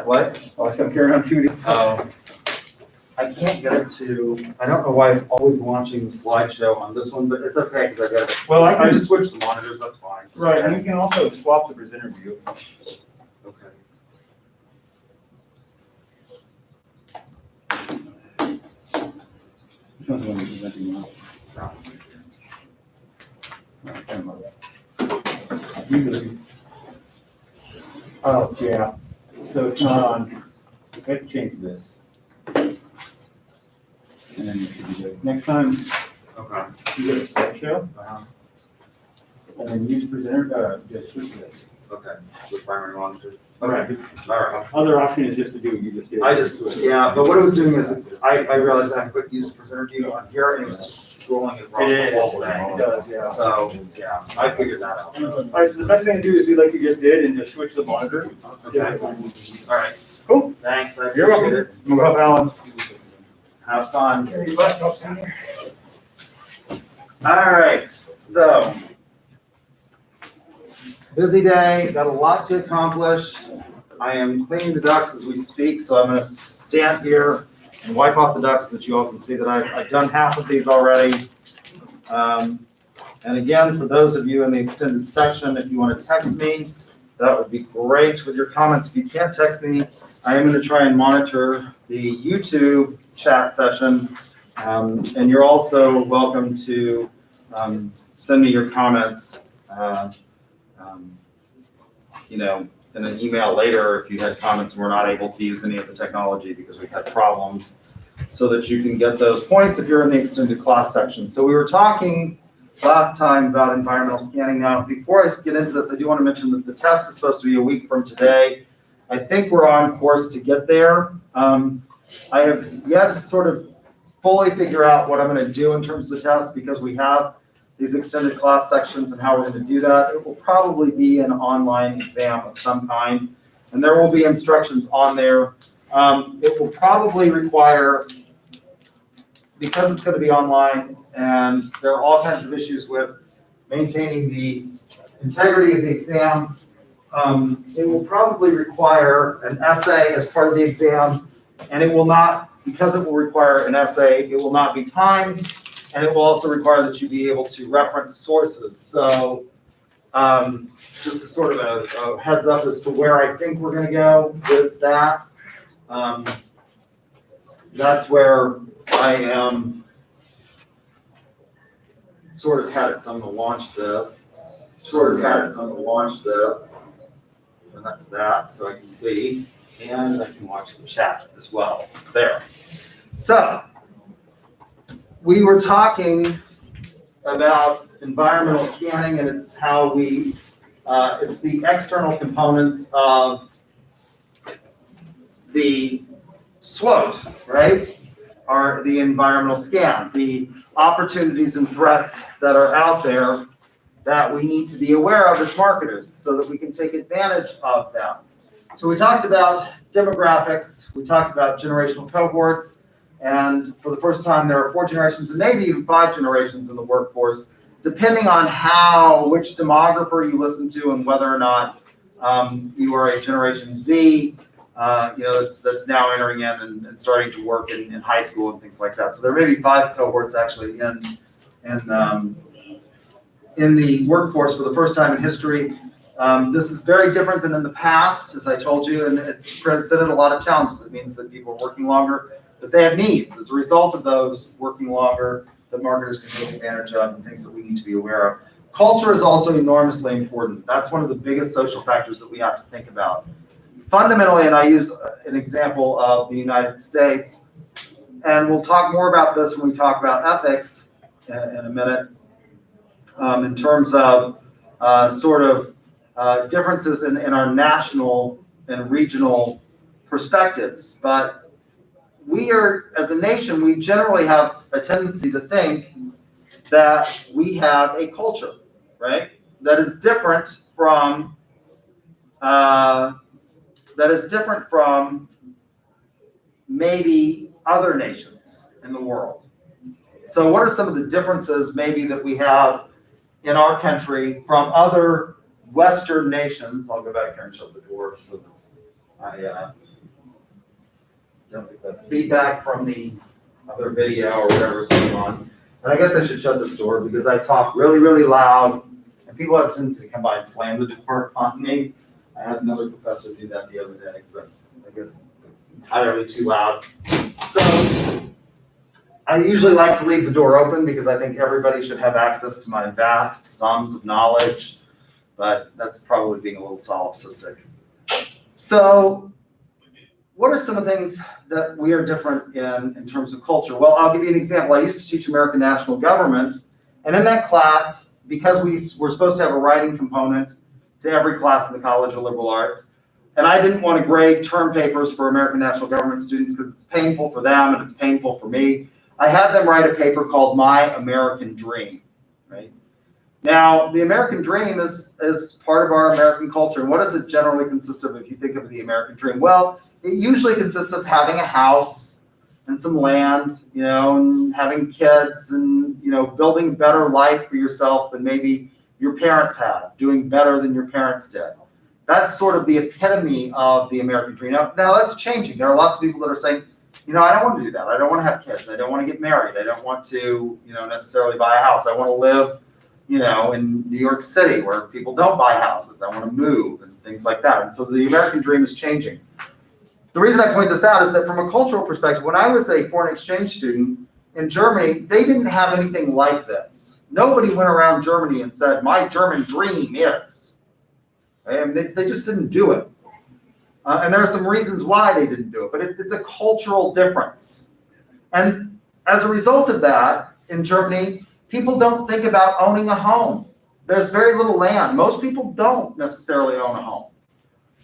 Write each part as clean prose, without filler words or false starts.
What? Oh, so I'm carrying on shooting. Oh. I can't get it to, I don't know why it's always launching the slideshow on this one, but it's okay, because I got it. Well, I just switched the monitors, that's fine. Right, and we can also swap the presenter view. Okay. Which one's the one you're presenting now? Usually. Oh, yeah. So it's not on. We have to change this. And then you should be good. Next time, Okay. you get a slideshow, Uh-huh. and then use presenter, just switch this. Okay, with primary monitors. Right. All right. Other option is just to do, you just do. I just, yeah, but what it was doing is, I realized I put use presenter view on here, and it was scrolling across the whole thing. It does, yeah. So, yeah, I figured that out. All right, so the best thing to do is do like you just did and just switch the monitor. Okay. All right. Cool. Thanks, I You're appreciate welcome. it. I'm gonna help Alan. Have fun. All right, so. Busy day, got a lot to accomplish. I am cleaning the ducts as we speak, so I'm gonna stand here and wipe off the ducts so that you all can see that I've done half of these already. And again, for those of you in the extended section, if you want to text me, that would be great with your comments. If you can't text me, I am gonna try and monitor the YouTube chat session. And you're also welcome to send me your comments, in an email later if you had comments and we're not able to use any of the technology because we've had problems, so that you can get those points if you're in the extended class section. So we were talking last time about environmental scanning. Now, before I get into this, I do want to mention that the test is supposed to be a week from today. I think we're on course to get there. I have yet to sort of fully figure out what I'm going to do in terms of the test, because we have these extended class sections and how we're going to do that. It will probably be an online exam of some kind, and there will be instructions on there. It will probably require, because it's going to be online and there are all kinds of issues with maintaining the integrity of the exam, it will probably require an essay as part of the exam, and it will not, because it will require an essay, it will not be timed. And it will also require that you be able to reference sources. So just a sort of a heads up as to where I think we're going to go with that. That's where I am sort of headed. So I'm going to launch this. And that's that, so I can see. And I can watch the chat as well. There. So we were talking about environmental scanning, and it's how we, it's the external components of the SWOT, right? Are the environmental scan, the opportunities and threats that are out there that we need to be aware of as marketers so that we can take advantage of them. So we talked about demographics, we talked about generational cohorts, and for the first time, there are 4 generations and maybe even 5 generations in the workforce, depending on which demographer you listen to and whether or not you are a Generation Z, that's now entering in and starting to work in high school and things like that. So there may be 5 cohorts actually in the workforce for the first time in history. This is very different than in the past, as I told you, and it's presented a lot of challenges. It means that people are working longer, but they have needs as a result of those working longer that marketers can take advantage of, and things that we need to be aware of. Culture is also enormously important. That's one of the biggest social factors that we have to think about. Fundamentally, and I use an example of the United States, and we'll talk more about this when we talk about ethics in a minute, in terms of differences in our national and regional perspectives. But we are, as a nation, we generally have a tendency to think that we have a culture, right? That is different from maybe other nations in the world. So what are some of the differences maybe that we have in our country from other Western nations? I'll go back here and shut the door so that feedback from the other video or whatever is going on. And I guess I should shut this door because I talk really, really loud and people have a tendency to come by and slam the door on me. I had another professor do that the other day because I guess entirely too loud. So I usually like to leave the door open because I think everybody should have access to my vast sums of knowledge, but that's probably being a little solipsistic. So what are some of the things that we are different in terms of culture? Well, I'll give you an example. I used to teach American national government, and in that class, because we were supposed to have a writing component to every class in the College of Liberal Arts, and I didn't want to grade term papers for American national government students because it's painful for them and it's painful for me. I had them write a paper called My American Dream, right? Now, the American dream is part of our American culture. And what does it generally consist of if you think of the American dream? Well, it usually consists of having a house and some land, and having kids and, building a better life for yourself than maybe your parents have, doing better than your parents did. That's sort of the epitome of the American dream. Now that's changing. There are lots of people that are saying, I don't want to do that. I don't want to have kids. I don't want to get married. I don't want to, necessarily buy a house. I want to live, in New York City where people don't buy houses. I want to move and things like that. And so the American dream is changing. The reason I point this out is that from a cultural perspective, when I was a foreign exchange student in Germany, they didn't have anything like this. Nobody went around Germany and said, my German dream is. And they just didn't do it. And there are some reasons why they didn't do it, but it's a cultural difference. And as a result of that, in Germany, people don't think about owning a home. There's very little land. Most people don't necessarily own a home,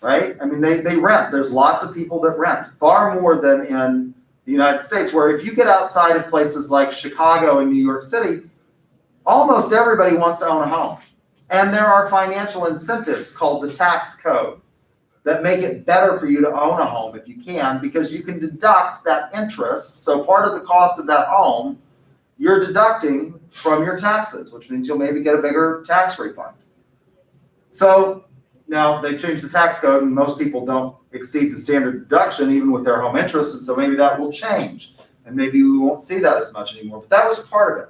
right? I mean, they rent. There's lots of people that rent, far more than in the United States, where if you get outside of places like Chicago and New York City, almost everybody wants to own a home. And there are financial incentives called the tax code that make it better for you to own a home if you can, because you can deduct that interest. So part of the cost of that home, you're deducting from your taxes, which means you'll maybe get a bigger tax refund. So now they've changed the tax code and most people don't exceed the standard deduction even with their home interest. And so maybe that will change and maybe we won't see that as much anymore, but that was part of it.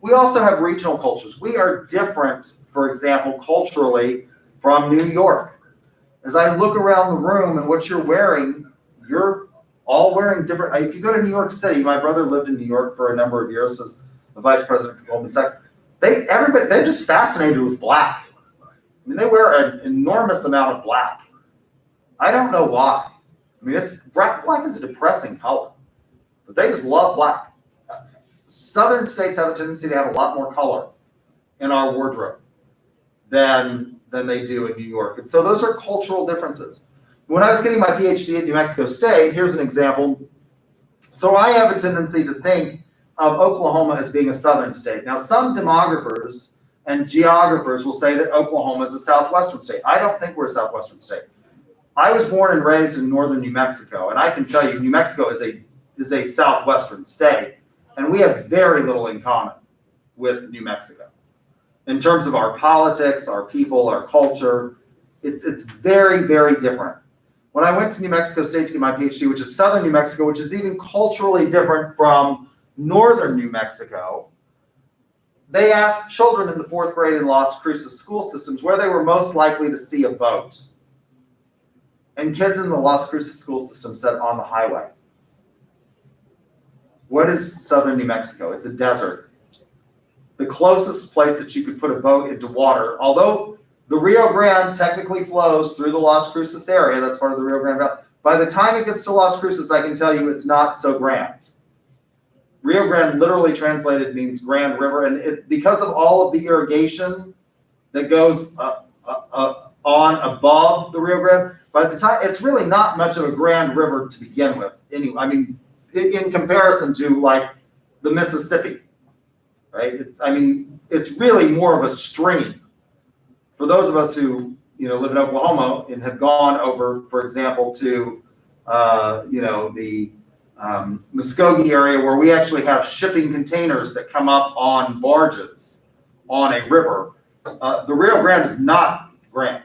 We also have regional cultures. We are different, for example, culturally from New York. As I look around the room and what you're wearing, you're all wearing different. If you go to New York City, my brother lived in New York for a number of years as the vice president for Goldman Sachs. They're just fascinated with black. I mean, they wear an enormous amount of black. I don't know why. I mean, black is a depressing color, but they just love black. Southern states have a tendency to have a lot more color in our wardrobe than they do in New York. And so those are cultural differences. When I was getting my PhD at New Mexico State, here's an example. So I have a tendency to think of Oklahoma as being a southern state. Now, some demographers and geographers will say that Oklahoma is a southwestern state. I don't think we're a southwestern state. I was born and raised in northern New Mexico, and I can tell you New Mexico is a southwestern state, and we have very little in common with New Mexico. In terms of our politics, our people, our culture, it's very, very different. When I went to New Mexico State to get my PhD, which is southern New Mexico, which is even culturally different from northern New Mexico, they asked children in the 4th grade in Las Cruces school systems where they were most likely to see a boat. And kids in the Las Cruces school system said on the highway. What is southern New Mexico? It's a desert. The closest place that you could put a boat into water, although the Rio Grande technically flows through the Las Cruces area, that's part of the Rio Grande Valley. By the time it gets to Las Cruces, I can tell you it's not so grand. Rio Grande literally translated means Grand River, and because of all of the irrigation that goes on above the Rio Grande, by the time it's really not much of a grand river to begin with. Anyway, I mean, in comparison to like the Mississippi. Right? It's really more of a stream. For those of us who, live in Oklahoma and have gone over, for example, to, the Muskogee area where we actually have shipping containers that come up on barges on a river. The Rio Grande is not grand.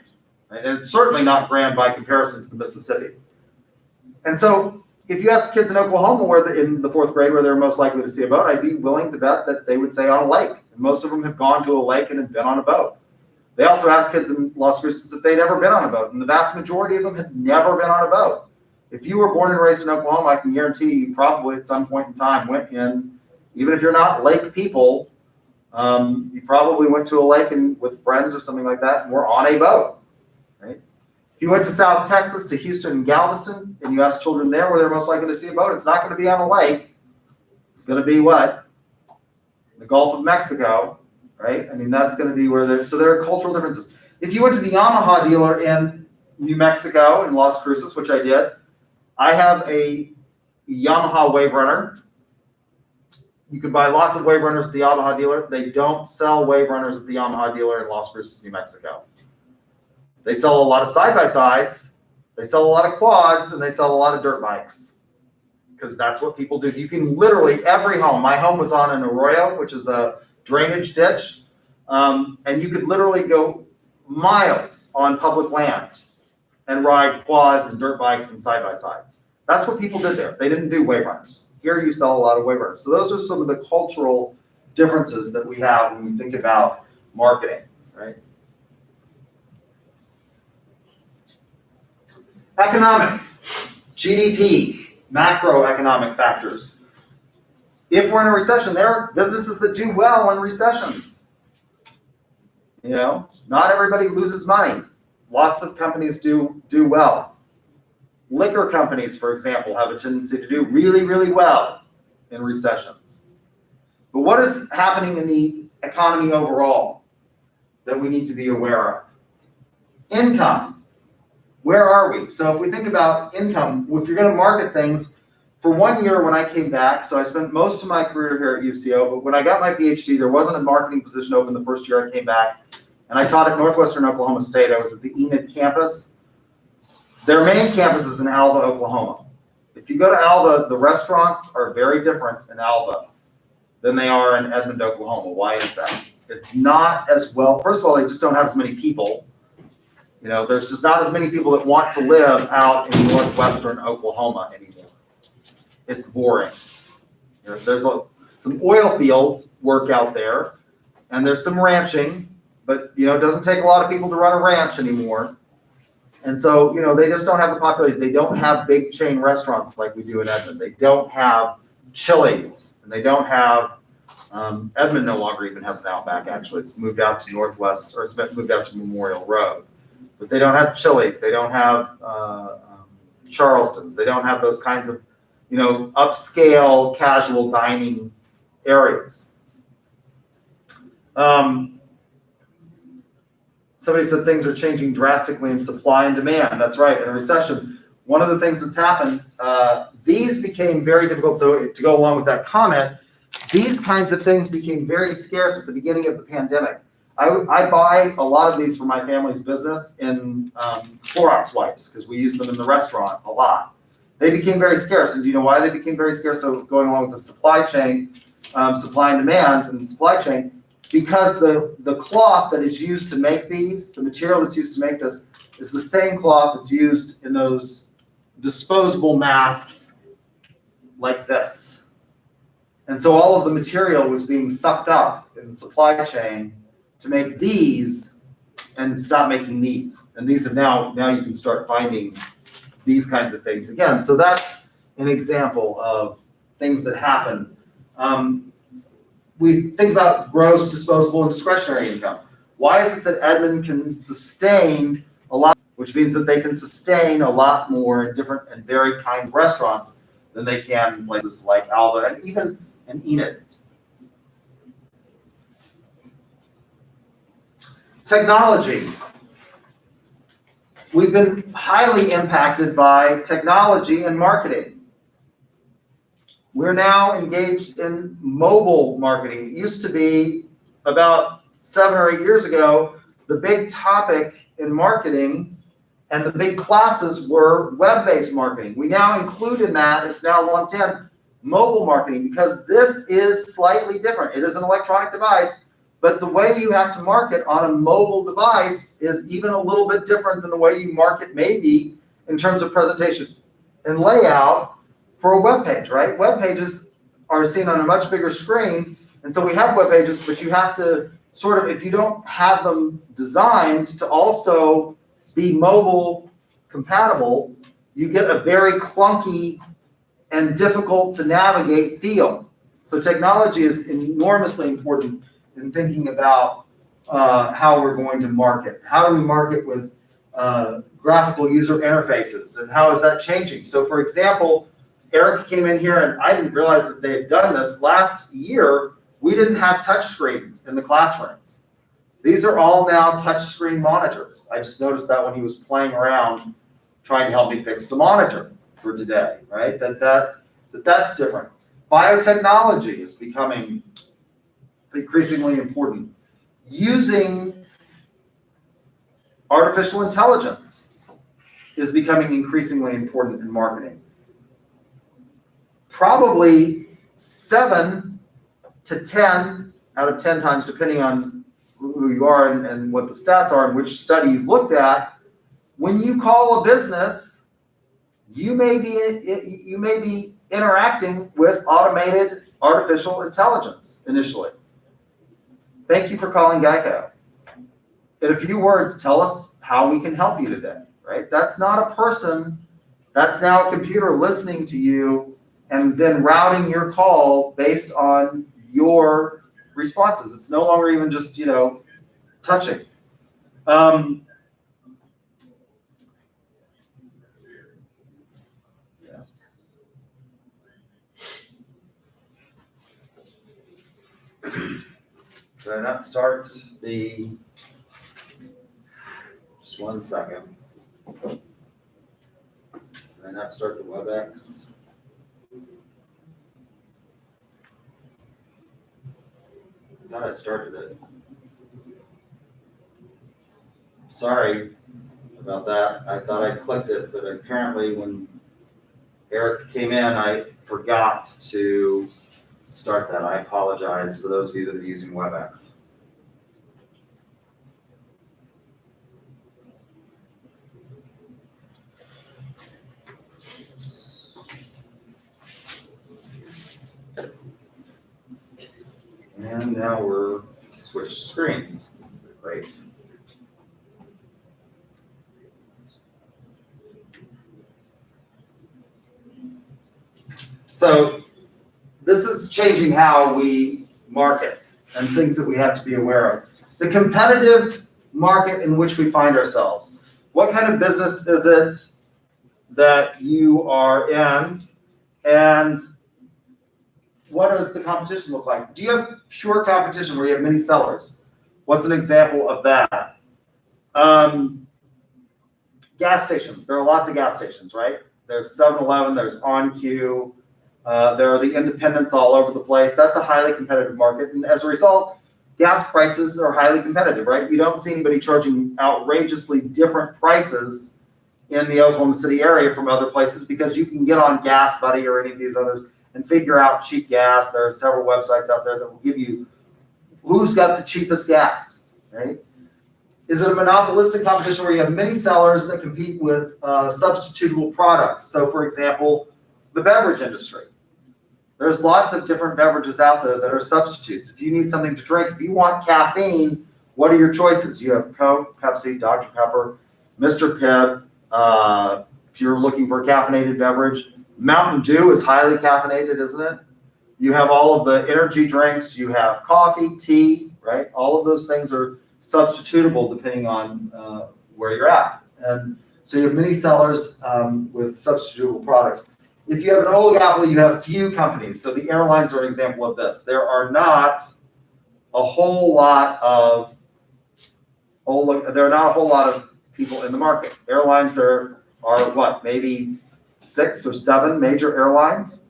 right? And it's certainly not grand by comparison to the Mississippi. And so if you ask kids in Oklahoma in the 4th grade where they're most likely to see a boat, I'd be willing to bet that they would say on a lake. And most of them have gone to a lake and have been on a boat. They also ask kids in Las Cruces if they'd ever been on a boat, and the vast majority of them had never been on a boat. If you were born and raised in Oklahoma, I can guarantee you probably at some point in time went in, even if you're not lake people, you probably went to a lake and with friends or something like that and were on a boat, right? If you went to South Texas, to Houston and Galveston, and you ask children there where they're most likely to see a boat, it's not going to be on a lake. It's going to be what? The Gulf of Mexico. Right? I mean, that's going to be where so there are cultural differences. If you went to the Yamaha dealer in New Mexico, in Las Cruces, which I did, I have a Yamaha Wave Runner. You can buy lots of Wave Runners at the Yamaha dealer. They don't sell Wave Runners at the Yamaha dealer in Las Cruces, New Mexico. They sell a lot of side-by-sides, they sell a lot of quads, and they sell a lot of dirt bikes, because that's what people do. You can literally, every home, my home was on an arroyo, which is a drainage ditch, and you could literally go miles on public land and ride quads and dirt bikes and side-by-sides. That's what people did there. They didn't do wave runners. Here you sell a lot of wave runners. So those are some of the cultural differences that we have when we think about marketing, right? Economic, GDP, macroeconomic factors. If we're in a recession, there are businesses that do well in recessions. You know, not everybody loses money. Lots of companies do well. Liquor companies, for example, have a tendency to do really, really well in recessions. But what is happening in the economy overall that we need to be aware of? Income. Where are we? So if we think about income, if you're going to market things, for 1 year when I came back, so I spent most of my career here at UCO, but when I got my PhD, there wasn't a marketing position open the first year I came back. And I taught at Northwestern Oklahoma State. I was at the Enid campus. Their main campus is in Alva, Oklahoma. If you go to Alva, the restaurants are very different in Alva than they are in Edmond, Oklahoma. Why is that? It's not as well. First of all, they just don't have as many people. You know, there's just not as many people that want to live out in Northwestern Oklahoma anymore. It's boring. You know, there's some oil field work out there, and there's some ranching, but you know, it doesn't take a lot of people to run a ranch anymore. And so, you know, they just don't have the population. They don't have big chain restaurants like we do in Edmond. They don't have Chili's, and they don't have Edmond no longer even has an Outback. Actually, it's moved out to Northwest, or it's moved out to Memorial Road. But they don't have Chili's. They don't have Charleston's. They don't have those kinds of, you know, upscale casual dining areas. Somebody said things are changing drastically in supply and demand. That's right. In a recession, one of the things that's happened, these became very difficult. So to go along with that comment, these kinds of things became very scarce at the beginning of the pandemic. I buy a lot of these for my family's business in Clorox wipes because we use them in the restaurant a lot. They became very scarce. And do you know why they became very scarce? So going along with the supply chain, supply and demand and the supply chain, because the cloth that is used to make these, the material that's used to make this, is the same cloth that's used in those disposable masks like this. And so all of the material was being sucked up in the supply chain to make these and stop making these. And these have now you can start finding these kinds of things again. So that's an example of things that happen. We think about gross, disposable, and discretionary income. Why is it that Edmond can sustain a lot, which means that they can sustain a lot more in different and varied kinds of restaurants than they can in places like Alva and even in Enid. Technology. We've been highly impacted by technology and marketing. We're now engaged in mobile marketing. It used to be about 7 or 8 years ago, the big topic in marketing and the big classes were web-based marketing. We now include in that, it's now lumped in, mobile marketing, because this is slightly different. It is an electronic device, But the way you have to market on a mobile device is even a little bit different than the way you market maybe in terms of presentation and layout for a web page, right? Web pages are seen on a much bigger screen, and so we have web pages, but you have to sort of, if you don't have them designed to also be mobile compatible, you get a very clunky and difficult to navigate feel. So technology is enormously important in thinking about how we're going to market. How do we market with graphical user interfaces, and how is that changing? So for example, Eric came in here, and I didn't realize that they had done this. Last year, we didn't have touch screens in the classrooms. These are all now touch screen monitors. I just noticed that when he was playing around trying to help me fix the monitor for today, right? That's different. Biotechnology is becoming increasingly important. Using artificial intelligence is becoming increasingly important in marketing. Probably 7 to 10 out of 10 times, depending on who you are and what the stats are and which study you've looked at, when you call a business, you may be interacting with automated artificial intelligence initially. Thank you for calling Geico. In a few words, tell us how we can help you today, right? That's not a person. That's now a computer listening to you and then routing your call based on your responses. It's no longer even just, touching. Yes. Did I not start just 1 second. Did I not start the WebEx? I thought I started it. Sorry about that. I thought I clicked it, but apparently when Eric came in, I forgot to start that. I apologize for those of you that are using WebEx. And now we're switched screens. Great. So this is changing how we market and things that we have to be aware of. The competitive market in which we find ourselves. What kind of business is it that you are in, and what does the competition look like? Do you have pure competition where you have many sellers? What's an example of that? Gas stations. There are lots of gas stations, right? There's 7-Eleven, there's OnQ, there are the independents all over the place. That's a highly competitive market, and as a result, gas prices are highly competitive, right? You don't see anybody charging outrageously different prices in the Oklahoma City area from other places, because you can get on Gas Buddy or any of these others and figure out cheap gas. There are several websites out there that will give you who's got the cheapest gas, right? Is it a monopolistic competition where you have many sellers that compete with substitutable products? So for example, the beverage industry. There's lots of different beverages out there that are substitutes. If you need something to drink, if you want caffeine, what are your choices? You have Coke, Pepsi, Dr. Pepper, Mr. Pibb. If you're looking for a caffeinated beverage, Mountain Dew is highly caffeinated, isn't it? You have all of the energy drinks. You have coffee, tea, right? All of those things are substitutable depending on where you're at. And so you have many sellers with substitutable products. If you have an oligopoly, you have few companies. So the airlines are an example of this. There are not a whole lot of people in the market. Airlines, there are what, maybe 6 or 7 major airlines,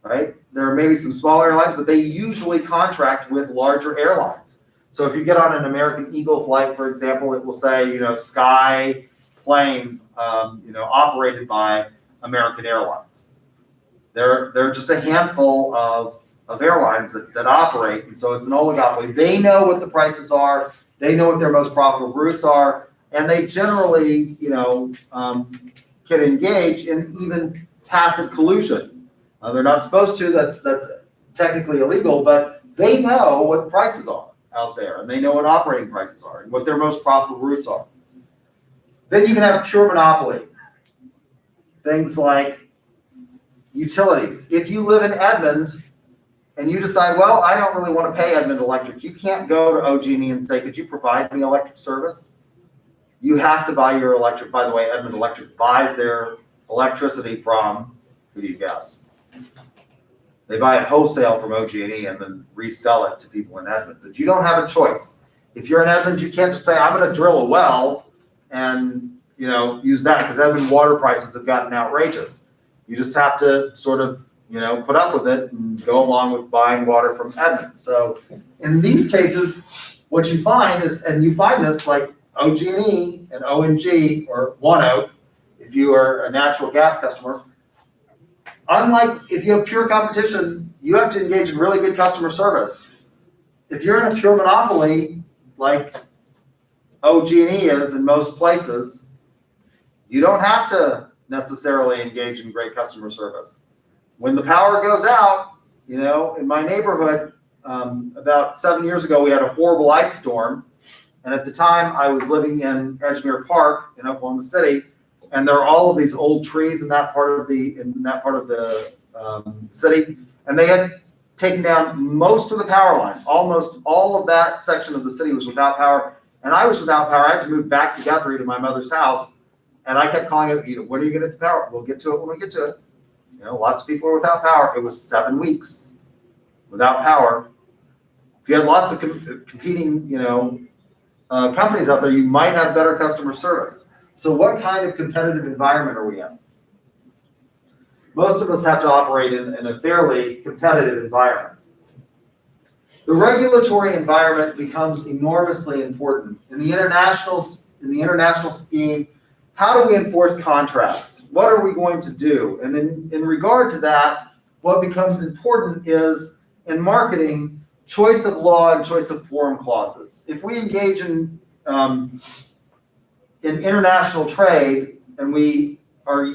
right? There are maybe some small airlines, but they usually contract with larger airlines. So if you get on an American Eagle flight, for example, it will say, Sky Planes, operated by American Airlines. There are just a handful of of airlines that operate, and so it's an oligopoly. They know what the prices are, they know what their most profitable routes are, and they generally, can engage in even tacit collusion. They're not supposed to, that's technically illegal, but they know what the prices are out there, and they know what operating prices are, and what their most profitable routes are. Then you can have pure monopoly. Things like utilities. If you live in Edmond and you decide, well, I don't really want to pay Edmond Electric, you can't go to OG&E and say, could you provide me electric service? You have to buy your electric. By the way, Edmond Electric buys their electricity from, who do you guess? They buy it wholesale from OG&E and then resell it to people in Edmond. But you don't have a choice. If you're in Edmond, you can't just say, I'm going to drill a well and use that, because Edmond water prices have gotten outrageous. You just have to sort of put up with it and go along with buying water from Edmond. So in these cases, what you find is, and you find this like OG&E and ONG or ONEOK, if you are a natural gas customer, unlike if you have pure competition, you have to engage in really good customer service. If you're in a pure monopoly, like OG&E is in most places, you don't have to necessarily engage in great customer service. When the power goes out, in my neighborhood, about 7 years ago, we had a horrible ice storm. And at the time, I was living in Edgemere Park in Oklahoma City, and there are all of these old trees in that part of the city, and they had taken down most of the power lines. Almost all of that section of the city was without power, and I was without power. I had to move back to Guthrie to my mother's house, and I kept calling it, when are you going to get the power? We'll get to it when we get to it. Lots of people are without power. It was 7 weeks without power. If you had lots of competing, companies out there, you might have better customer service. So what kind of competitive environment are we in? Most of us have to operate in a fairly competitive environment. The regulatory environment becomes enormously important. In the international scheme, how do we enforce contracts? What are we going to do? And in regard to that, what becomes important is, in marketing, choice of law and choice of forum clauses. If we engage in international trade and we are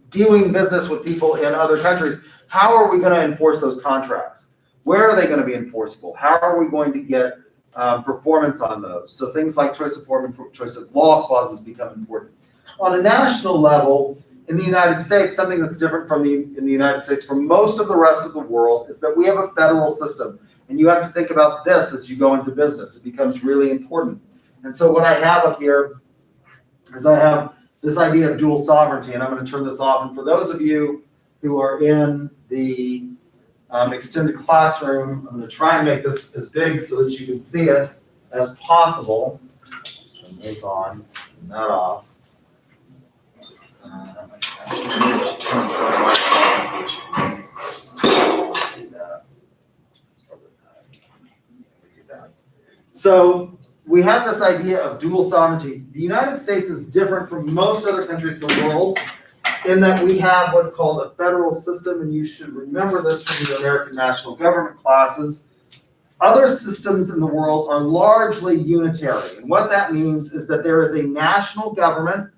doing business with people in other countries, how are we going to enforce those contracts? Where are they going to be enforceable? How are we going to get performance on those? So things like choice of forum and choice of law clauses become important. On a national level, in the United States, something that's different in the United States from most of the rest of the world is that we have a federal system. And you have to think about this as you go into business. It becomes really important. And so what I have up here is I have this idea of dual sovereignty, and I'm going to turn this off. And for those of you who are in the extended classroom, I'm going to try and make this as big so that you can see it as possible. Turn those on, turn that off. So we have this idea of dual sovereignty. The United States is different from most other countries in the world in that we have what's called a federal system, and you should remember this from your American national government classes. Other systems in the world are largely unitary, and what that means is that there is a national government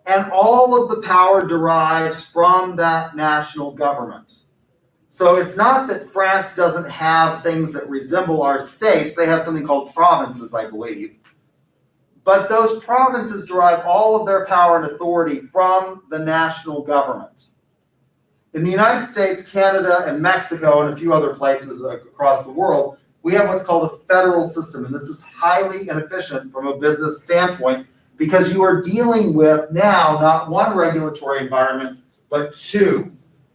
and all of the power derives from that national government. So it's not that France doesn't have things that resemble our states. They have something called provinces, I believe. But those provinces derive all of their power and authority from the national government. In the United States, Canada, and Mexico, and a few other places across the world, we have what's called a federal system. And this is highly inefficient from a business standpoint because you are dealing with now not one regulatory environment, but two.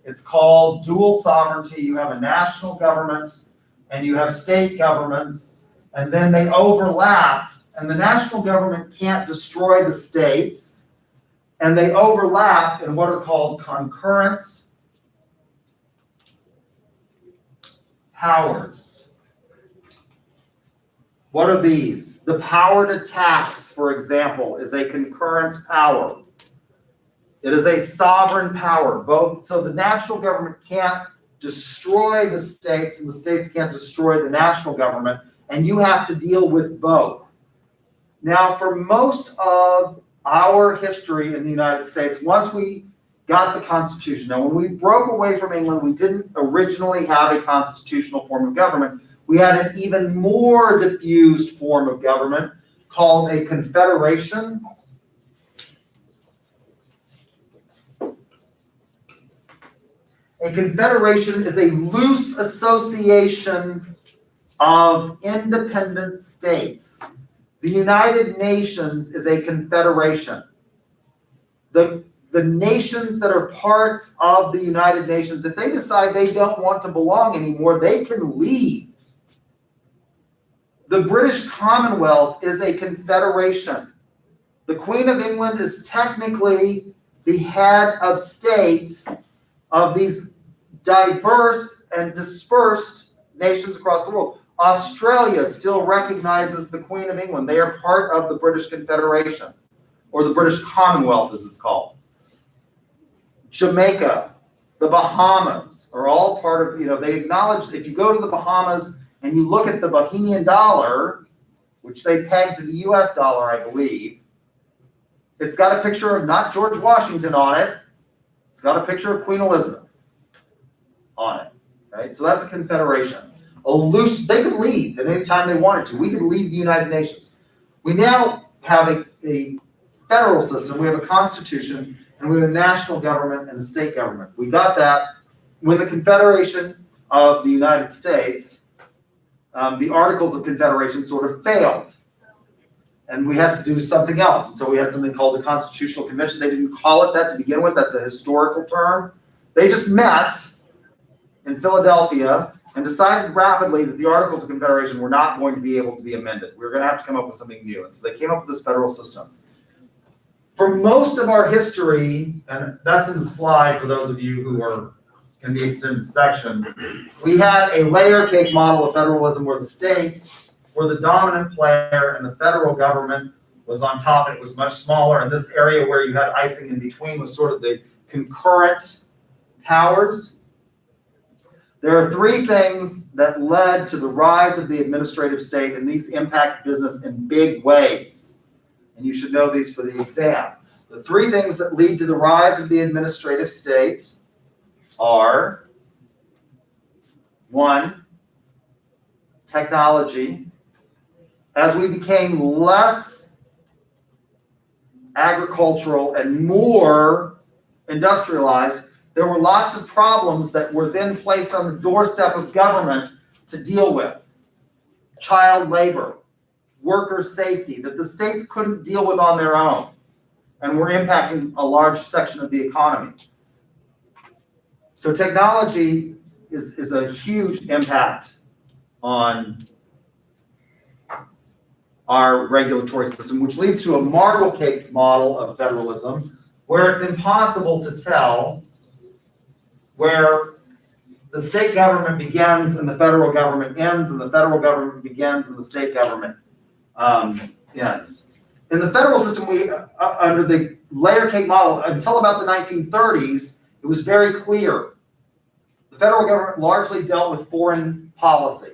It's called dual sovereignty. You have a national government and you have state governments, and then they overlap, and the national government can't destroy the states, and they overlap in what are called concurrent powers. What are these? The power to tax, for example, is a concurrent power. It is a sovereign power, so the national government can't destroy the states and the states can't destroy the national government, and you have to deal with both. Now, for most of our history in the United States, once we got the Constitution, now when we broke away from England, we didn't originally have a constitutional form of government. We had an even more diffused form of government called a confederation. A confederation is a loose association of independent states. The United Nations is a confederation. The nations that are parts of the United Nations, if they decide they don't want to belong anymore, they can leave. The British Commonwealth is a confederation. The Queen of England is technically the head of state of these diverse and dispersed nations across the world. Australia still recognizes the Queen of England. They are part of the British Confederation, or the British Commonwealth as it's called. Jamaica, the Bahamas are all part of, they acknowledge, if you go to the Bahamas and you look at the Bahamian dollar, which they peg to the US dollar, I believe, it's got a picture of not George Washington on it, it's got a picture of Queen Elizabeth on it, right? So that's a confederation. They could leave at any time they wanted to. We could leave the United Nations. We now have a federal system. We have a constitution, and we have a national government and a state government. We got that when the Confederation of the United States, the Articles of Confederation sort of failed. And we had to do something else. And so we had something called the Constitutional Convention. They didn't call it that to begin with. That's a historical term. They just met in Philadelphia and decided rapidly that the Articles of Confederation were not going to be able to be amended. We were going to have to come up with something new. And so they came up with this federal system. For most of our history, and that's in the slide for those of you who are in the extended section, we had a layer cake model of federalism where the states were the dominant player and the federal government was on top. It was much smaller, and this area where you had icing in between was sort of the concurrent powers. There are three things that led to the rise of the administrative state, and these impact business in big ways. And you should know these for the exam. The three things that lead to the rise of the administrative state are: 1, technology. As we became less agricultural and more industrialized, there were lots of problems that were then placed on the doorstep of government to deal with. Child labor, worker safety, that the states couldn't deal with on their own and were impacting a large section of the economy. So technology is a huge impact on our regulatory system, which leads to a marble cake model of federalism, where it's impossible to tell where the state government begins and the federal government ends, and the federal government begins and the state government ends. In the federal system, under the layer cake model, until about the 1930s, it was very clear. The federal government largely dealt with foreign policy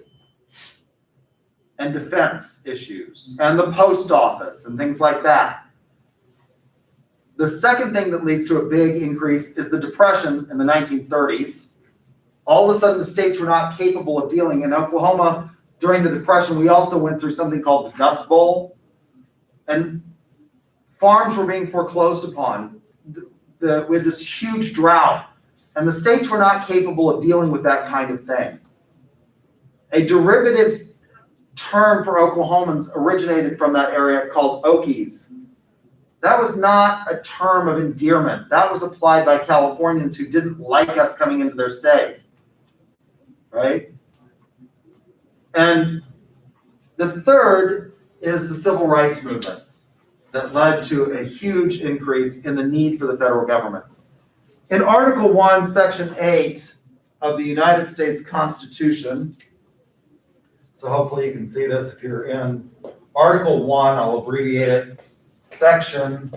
and defense issues and the post office and things like that. The second thing that leads to a big increase is the Depression in the 1930s. All of a sudden, the states were not capable of dealing. In Oklahoma, during the Depression, we also went through something called the Dust Bowl, and farms were being foreclosed upon with this huge drought, and the states were not capable of dealing with that kind of thing. A derivative term for Oklahomans originated from that area called Okies. That was not a term of endearment. That was applied by Californians who didn't like us coming into their state, right? And the third is the civil rights movement that led to a huge increase in the need for the federal government. In Article 1, Section 8 of the United States Constitution, so hopefully you can see this if you're in Article 1, I'll abbreviate it, Section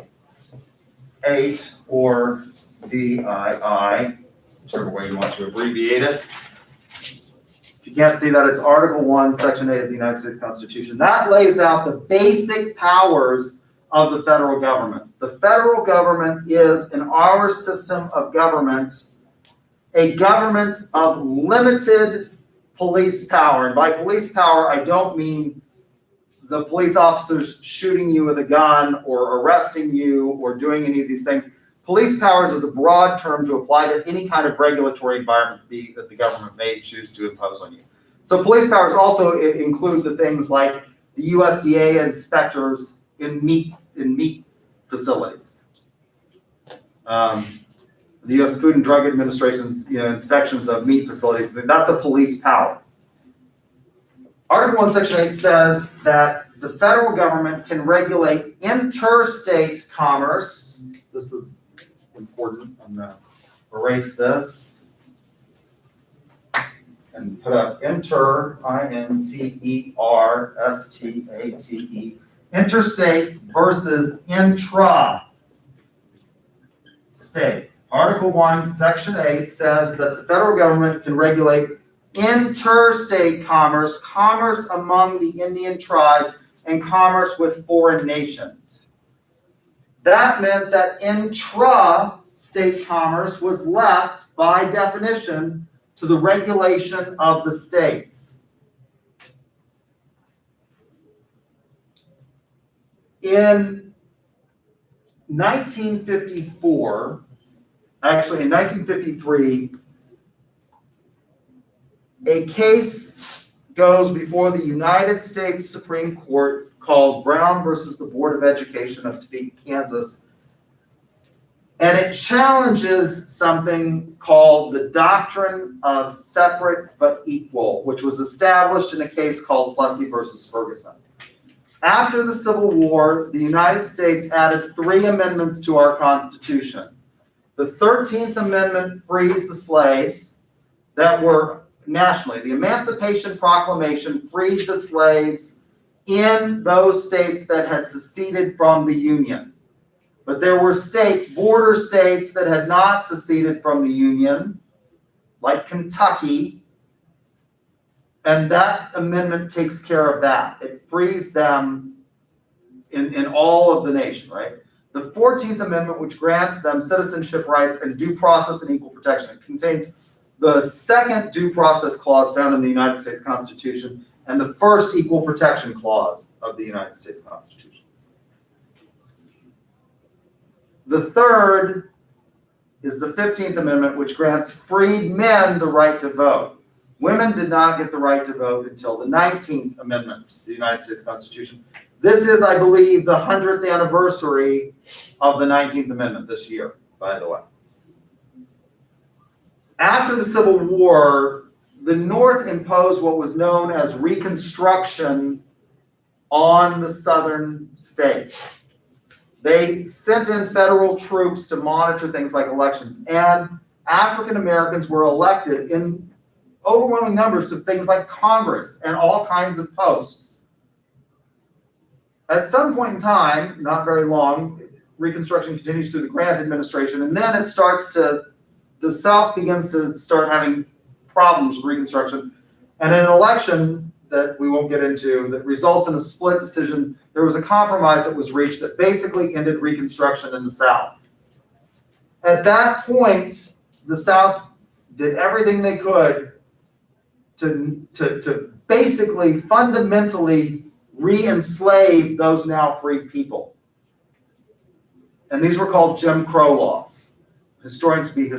8, or VII. whichever way you want to abbreviate it. If you can't see that, it's Article 1, Section 8 of the United States Constitution. That lays out the basic powers of the federal government. The federal government is, in our system of government, a government of limited police power. And by police power, I don't mean the police officers shooting you with a gun or arresting you or doing any of these things. Police powers is a broad term to apply to any kind of regulatory environment that the government may choose to impose on you. So police powers also include the things like the USDA inspectors in meat facilities. The U.S. Food and Drug Administration's inspections of meat facilities, that's a police power. Article 1, Section 8 says that the federal government can regulate interstate commerce. This is important. I'm going to erase this and put up inter, I-N-T-E-R-S-T-A-T-E, interstate versus intra-state. Article 1, Section 8 says that the federal government can regulate interstate commerce, commerce among the Indian tribes, and commerce with foreign nations. That meant that intra-state commerce was left, by definition, to the regulation of the states. In 1954, actually in 1953, a case goes before the United States Supreme Court called Brown versus the Board of Education of Topeka, Kansas. And it challenges something called the doctrine of separate but equal, which was established in a case called Plessy versus Ferguson. After the Civil War, the United States added 3 amendments to our Constitution. The 13th Amendment frees the slaves that were nationally. The Emancipation Proclamation freed the slaves in those states that had seceded from the Union. But there were states, border states, that had not seceded from the Union, like Kentucky, and that amendment takes care of that. It frees them in all of the nation, right? The 14th Amendment, which grants them citizenship rights and due process and equal protection, it contains the second due process clause found in the United States Constitution and the first equal protection clause of the United States Constitution. The third is the 15th Amendment, which grants freed men the right to vote. Women did not get the right to vote until the 19th Amendment to the United States Constitution. This is, I believe, the 100th anniversary of the 19th Amendment this year, by the way. After the Civil War, the North imposed what was known as Reconstruction on the southern states. They sent in federal troops to monitor things like elections, and African Americans were elected in overwhelming numbers to things like Congress and all kinds of posts. At some point in time, not very long, Reconstruction continues through the Grant administration, and then the South begins to start having problems with Reconstruction. And in an election that we won't get into that results in a split decision, there was a compromise that was reached that basically ended Reconstruction in the South. At that point, the South did everything they could to basically fundamentally re-enslave those now free people. And these were called Jim Crow laws. Historians would be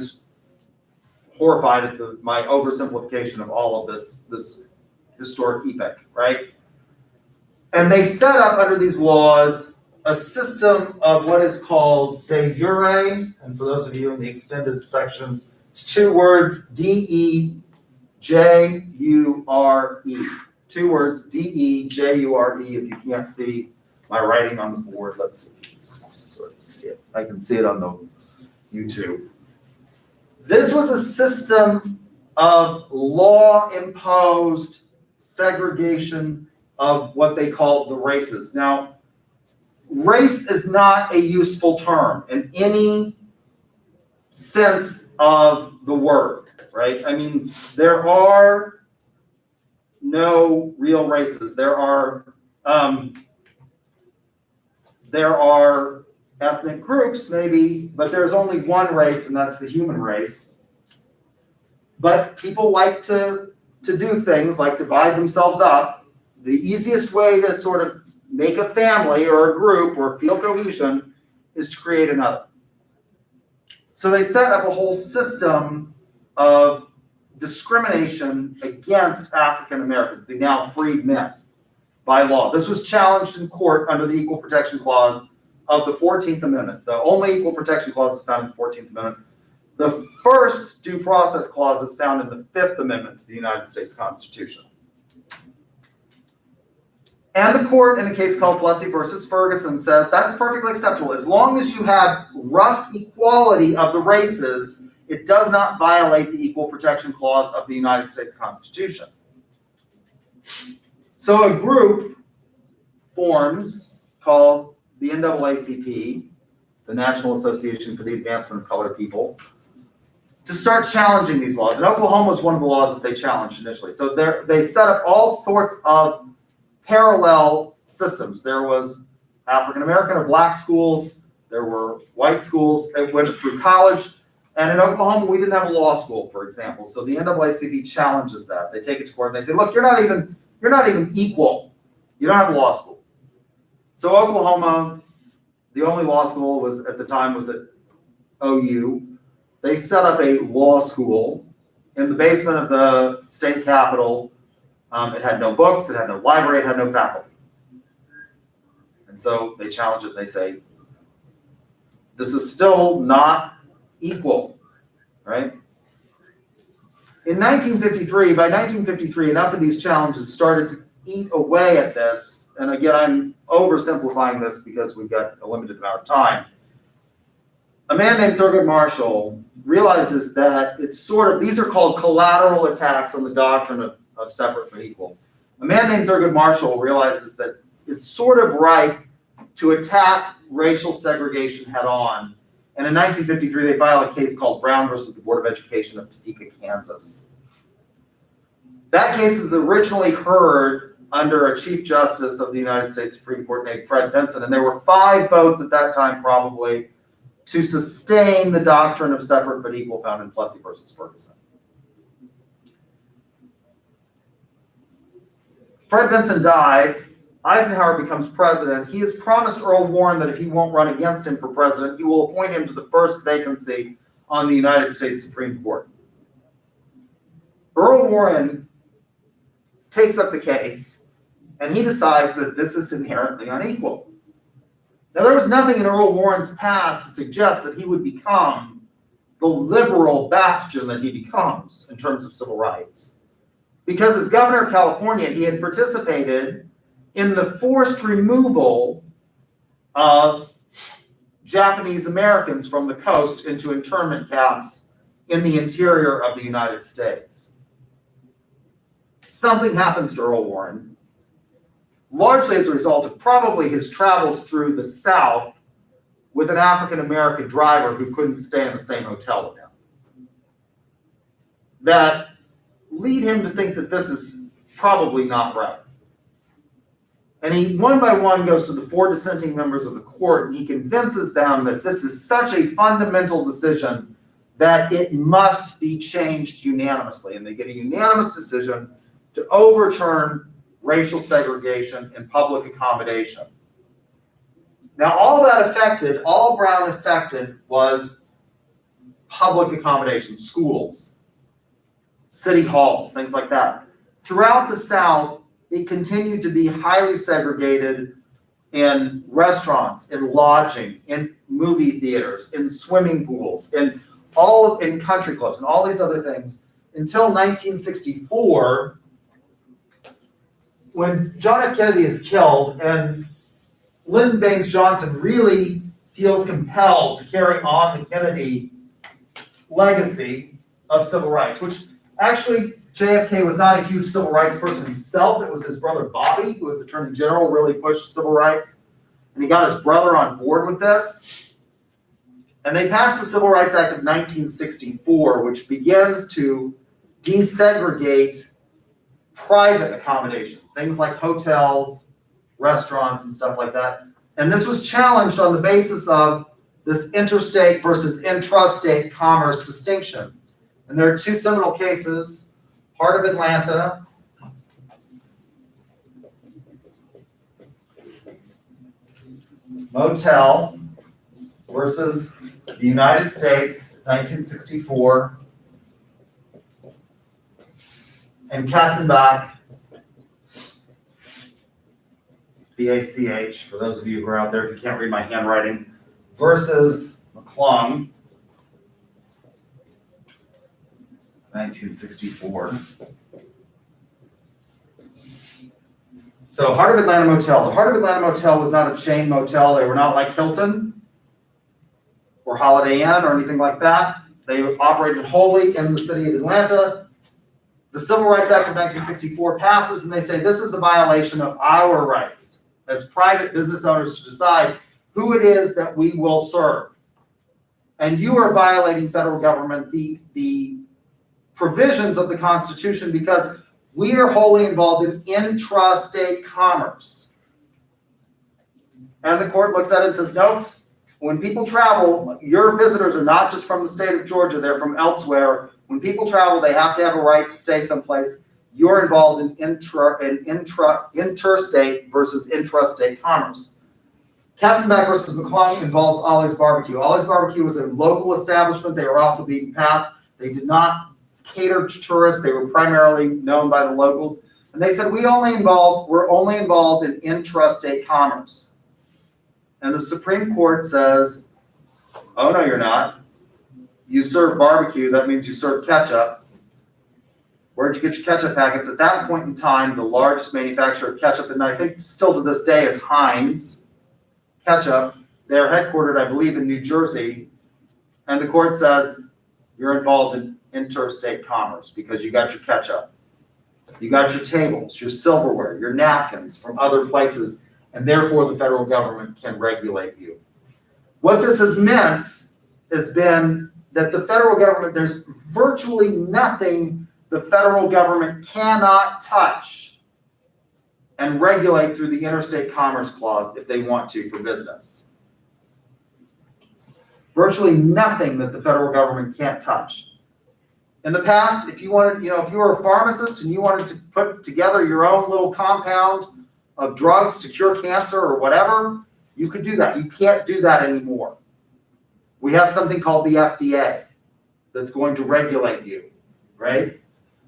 horrified at my oversimplification of all of this historic epoch, right? And they set up under these laws a system of what is called de jure, and for those of you in the extended section, it's 2 words, D-E-J-U-R-E. 2 words, D-E-J-U-R-E. If you can't see my writing on the board, let's sort of see it. I can see it on the YouTube. This was a system of law-imposed segregation of what they called the races. Now, race is not a useful term in any sense of the word, right? I mean, there are no real races. There are ethnic groups, maybe, but there's only one race, and that's the human race. But people like to do things like divide themselves up. The easiest way to sort of make a family or a group or feel cohesion is to create another. So they set up a whole system of discrimination against African Americans, the now freed men, by law. This was challenged in court under the Equal Protection Clause of the 14th Amendment. The only Equal Protection Clause is found in the 14th Amendment. The first due process clause is found in the 5th Amendment to the United States Constitution. And the court, in a case called Plessy versus Ferguson, says that's perfectly acceptable. As long as you have rough equality of the races, it does not violate the Equal Protection Clause of the United States Constitution. So a group forms called the NAACP, the National Association for the Advancement of Colored People, to start challenging these laws. And Oklahoma was one of the laws that they challenged initially. So they set up all sorts of parallel systems. There was African American or black schools, there were white schools that went through college, and in Oklahoma we didn't have a law school, for example. So the NAACP challenges that. They take it to court and they say, look, you're not even equal. You don't have a law school. So Oklahoma, the only law school was at the time was at OU. They set up a law school in the basement of the state capitol. It had no books, it had no library, it had no faculty. And so they challenge it and they say, this is still not equal, right? In 1953, by 1953, enough of these challenges started to eat away at this. And again, I'm oversimplifying this because we've got a limited amount of time. A man named Thurgood Marshall realizes that it's sort of, these are called collateral attacks on the doctrine of separate but equal. A man named Thurgood Marshall realizes that it's sort of right to attack racial segregation head on. And in 1953, they file a case called Brown versus the Board of Education of Topeka, Kansas. That case is originally heard under a Chief Justice of the United States Supreme Court named Fred Vinson, and there were 5 votes at that time probably to sustain the doctrine of separate but equal found in Plessy versus Ferguson. Fred Vinson dies. Eisenhower becomes president. He has promised Earl Warren that if he won't run against him for president, he will appoint him to the first vacancy on the United States Supreme Court. Earl Warren takes up the case, and he decides that this is inherently unequal. Now, there was nothing in Earl Warren's past to suggest that he would become the liberal bastion that he becomes in terms of civil rights. Because as governor of California, he had participated in the forced removal of Japanese Americans from the coast into internment camps in the interior of the United States. Something happens to Earl Warren, largely as a result of probably his travels through the South with an African American driver who couldn't stay in the same hotel with him, that lead him to think that this is probably not right. And he, one by one, goes to the 4 dissenting members of the court, and he convinces them that this is such a fundamental decision that it must be changed unanimously. And they get a unanimous decision to overturn racial segregation and public accommodation. Now, all Brown affected was public accommodation, schools, city halls, things like that. Throughout the South, it continued to be highly segregated in restaurants, in lodging, in movie theaters, in swimming pools, in country clubs, and all these other things, until 1964, when John F. Kennedy is killed, and Lyndon Baines Johnson really feels compelled to carry on the Kennedy legacy of civil rights, which actually, JFK was not a huge civil rights person himself. It was his brother Bobby, who was Attorney General, really pushed civil rights. And he got his brother on board with this. And they passed the Civil Rights Act of 1964, which begins to desegregate private accommodation, things like hotels, restaurants, and stuff like that. And this was challenged on the basis of this interstate versus intrastate commerce distinction. And there are two seminal cases, Heart of Atlanta Motel versus the United States, 1964, and Katzenbach, BACH, for those of you who are out there, if you can't read my handwriting, versus McClung, 1964. So Heart of Atlanta Motel. The Heart of Atlanta Motel was not a chain motel. They were not like Hilton or Holiday Inn or anything like that. They operated wholly in the city of Atlanta. The Civil Rights Act of 1964 passes, and they say this is a violation of our rights as private business owners to decide who it is that we will serve. And you are violating federal government, the provisions of the Constitution, because we are wholly involved in intrastate commerce. And the court looks at it and says, no, when people travel, your visitors are not just from the state of Georgia, they're from elsewhere. When people travel, they have to have a right to stay someplace. You're involved in interstate versus intrastate commerce. Katzenbach versus McClung involves Ollie's Barbecue. Ollie's Barbecue was a local establishment. They were off the beaten path. They did not cater to tourists. They were primarily known by the locals. And they said, we're only involved in intrastate commerce. And the Supreme Court says, oh, no, you're not. You serve barbecue, that means you serve ketchup. Where'd you get your ketchup packets? At that point in time, the largest manufacturer of ketchup, and I think still to this day, is Heinz Ketchup. They're headquartered, I believe, in New Jersey. And the court says you're involved in interstate commerce because you got your ketchup. You got your tables, your silverware, your napkins from other places, and therefore the federal government can regulate you. What this has meant has been that the federal government, there's virtually nothing the federal government cannot touch and regulate through the Interstate Commerce Clause if they want to for business. Virtually nothing that the federal government can't touch. In the past, if you wanted, if you were a pharmacist and you wanted to put together your own little compound of drugs to cure cancer or whatever, you could do that. You can't do that anymore. We have something called the FDA that's going to regulate you, right?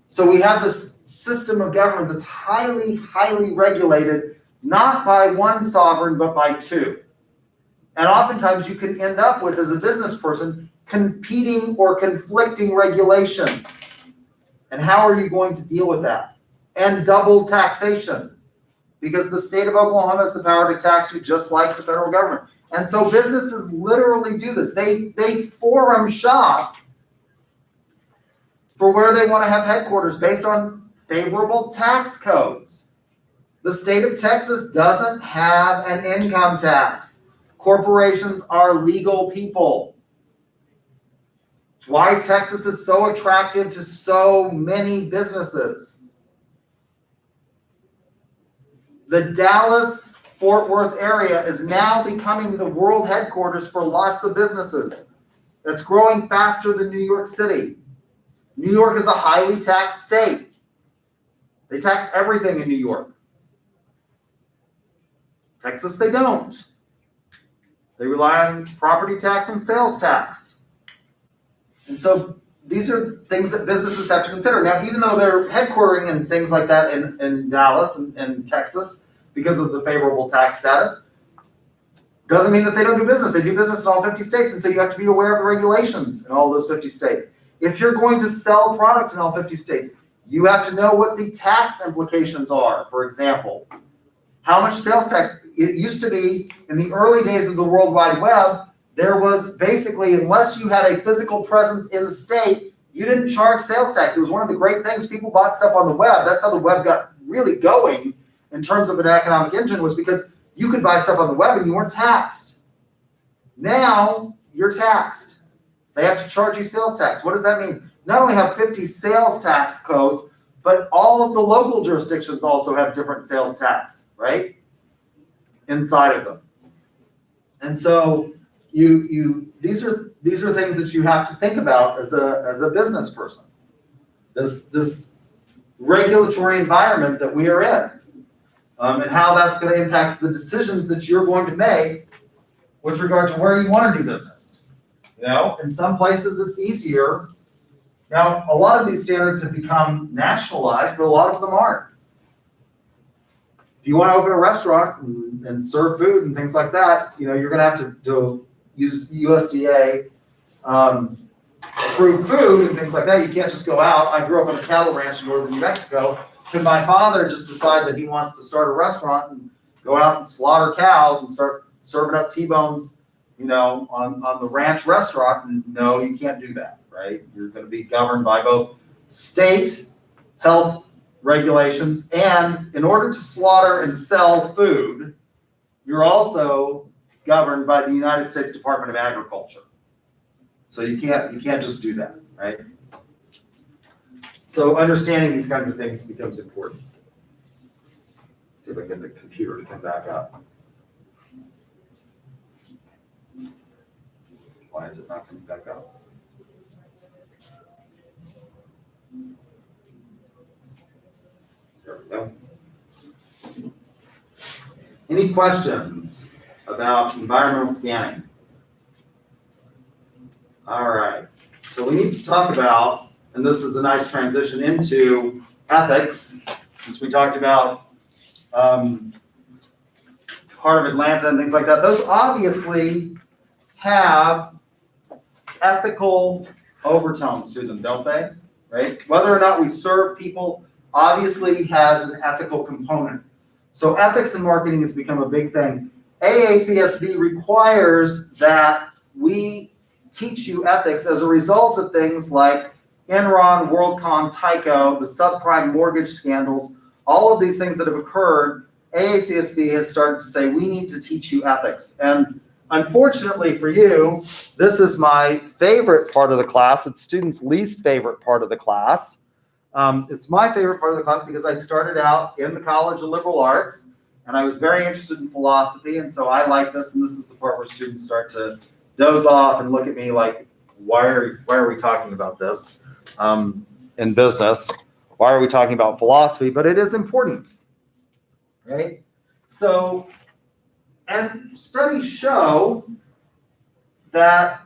So we have this system of government that's highly, highly regulated, not by one sovereign, but by two. And oftentimes you can end up with, as a business person, competing or conflicting regulations. And how are you going to deal with that? And double taxation, because the state of Oklahoma has the power to tax you just like the federal government. And so businesses literally do this. They forum shop for where they want to have headquarters based on favorable tax codes. The state of Texas doesn't have an income tax. Corporations are legal people. It's why Texas is so attractive to so many businesses. The Dallas-Fort Worth area is now becoming the world headquarters for lots of businesses. That's growing faster than New York City. New York is a highly taxed state. They tax everything in New York. Texas, they don't. They rely on property tax and sales tax. And so these are things that businesses have to consider. Now, even though they're headquartering in things like that in Dallas and Texas because of the favorable tax status, doesn't mean that they don't do business. They do business in all 50 states, and so you have to be aware of the regulations in all those 50 states. If you're going to sell product in all 50 states, you have to know what the tax implications are. For example, how much sales tax? It used to be, in the early days of the World Wide Web, there was basically, unless you had a physical presence in the state, you didn't charge sales tax. It was one of the great things. People bought stuff on the web. That's how the web got really going in terms of an economic engine, was because you could buy stuff on the web and you weren't taxed. Now, you're taxed. They have to charge you sales tax. What does that mean? Not only have 50 sales tax codes, but all of the local jurisdictions also have different sales tax, right? Inside of them. And so these are things that you have to think about as a business person. This regulatory environment that we are in, and how that's going to impact the decisions that you're going to make with regard to where you want to do business. You know, in some places it's easier. Now, a lot of these standards have become nationalized, but a lot of them aren't. If you want to open a restaurant and serve food and things like that, you know, you're going to have to use USDA approved food and things like that. You can't just go out. I grew up on a cattle ranch in northern New Mexico. Could my father just decide that he wants to start a restaurant and go out and slaughter cows and start serving up T-bones, you know, on the ranch restaurant? And no, you can't do that, right? You're going to be governed by both state health regulations, and in order to slaughter and sell food, you're also governed by the United States Department of Agriculture. So you can't just do that, right? So understanding these kinds of things becomes important. See if I can get the computer to come back up. Why is it not coming back up? There we go. Any questions about environmental scanning? All right. So we need to talk about, and this is a nice transition into ethics, since we talked about Heart of Atlanta and things like that. Those obviously have ethical overtones to them, don't they? Right? Whether or not we serve people obviously has an ethical component. So ethics in marketing has become a big thing. AACSB requires that we teach you ethics as a result of things like Enron, WorldCom, Tyco, the subprime mortgage scandals, all of these things that have occurred. AACSB has started to say, we need to teach you ethics. And unfortunately for you, this is my favorite part of the class. It's students' least favorite part of the class. It's my favorite part of the class because I started out in the College of Liberal Arts and I was very interested in philosophy, and so I like this, and this is the part where students start to doze off and look at me like, why are we talking about this in business? Why are we talking about philosophy? But it is important, right? So, and studies show that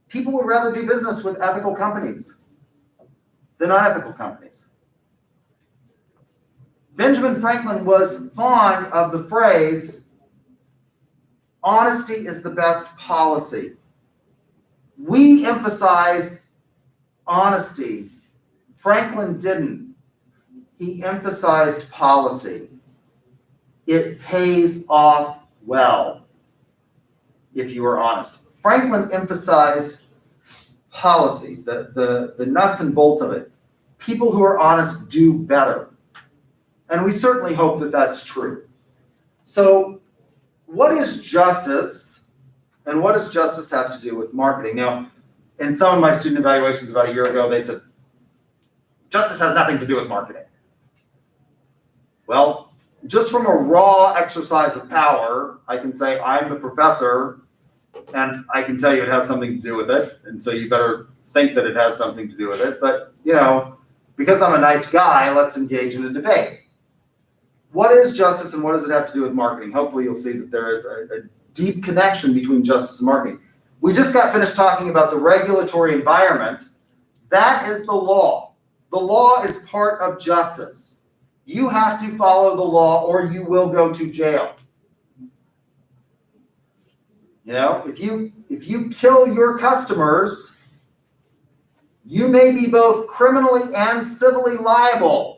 people would rather do business with ethical companies than unethical companies. Benjamin Franklin was fond of the phrase, honesty is the best policy. We emphasize honesty. Franklin didn't. He emphasized policy. It pays off well if you are honest. Franklin emphasized policy, the nuts and bolts of it. People who are honest do better. And we certainly hope that that's true. So what is justice, and what does justice have to do with marketing? Now, in some of my student evaluations about a year ago, they said, justice has nothing to do with marketing. Well, just from a raw exercise of power, I can say I'm the professor, and I can tell you it has something to do with it, and so you better think that it has something to do with it. But, you know, because I'm a nice guy, let's engage in a debate. What is justice and what does it have to do with marketing? Hopefully you'll see that there is a deep connection between justice and marketing. We just got finished talking about the regulatory environment. That is the law. The law is part of justice. You have to follow the law or you will go to jail. You know, if you kill your customers, you may be both criminally and civilly liable.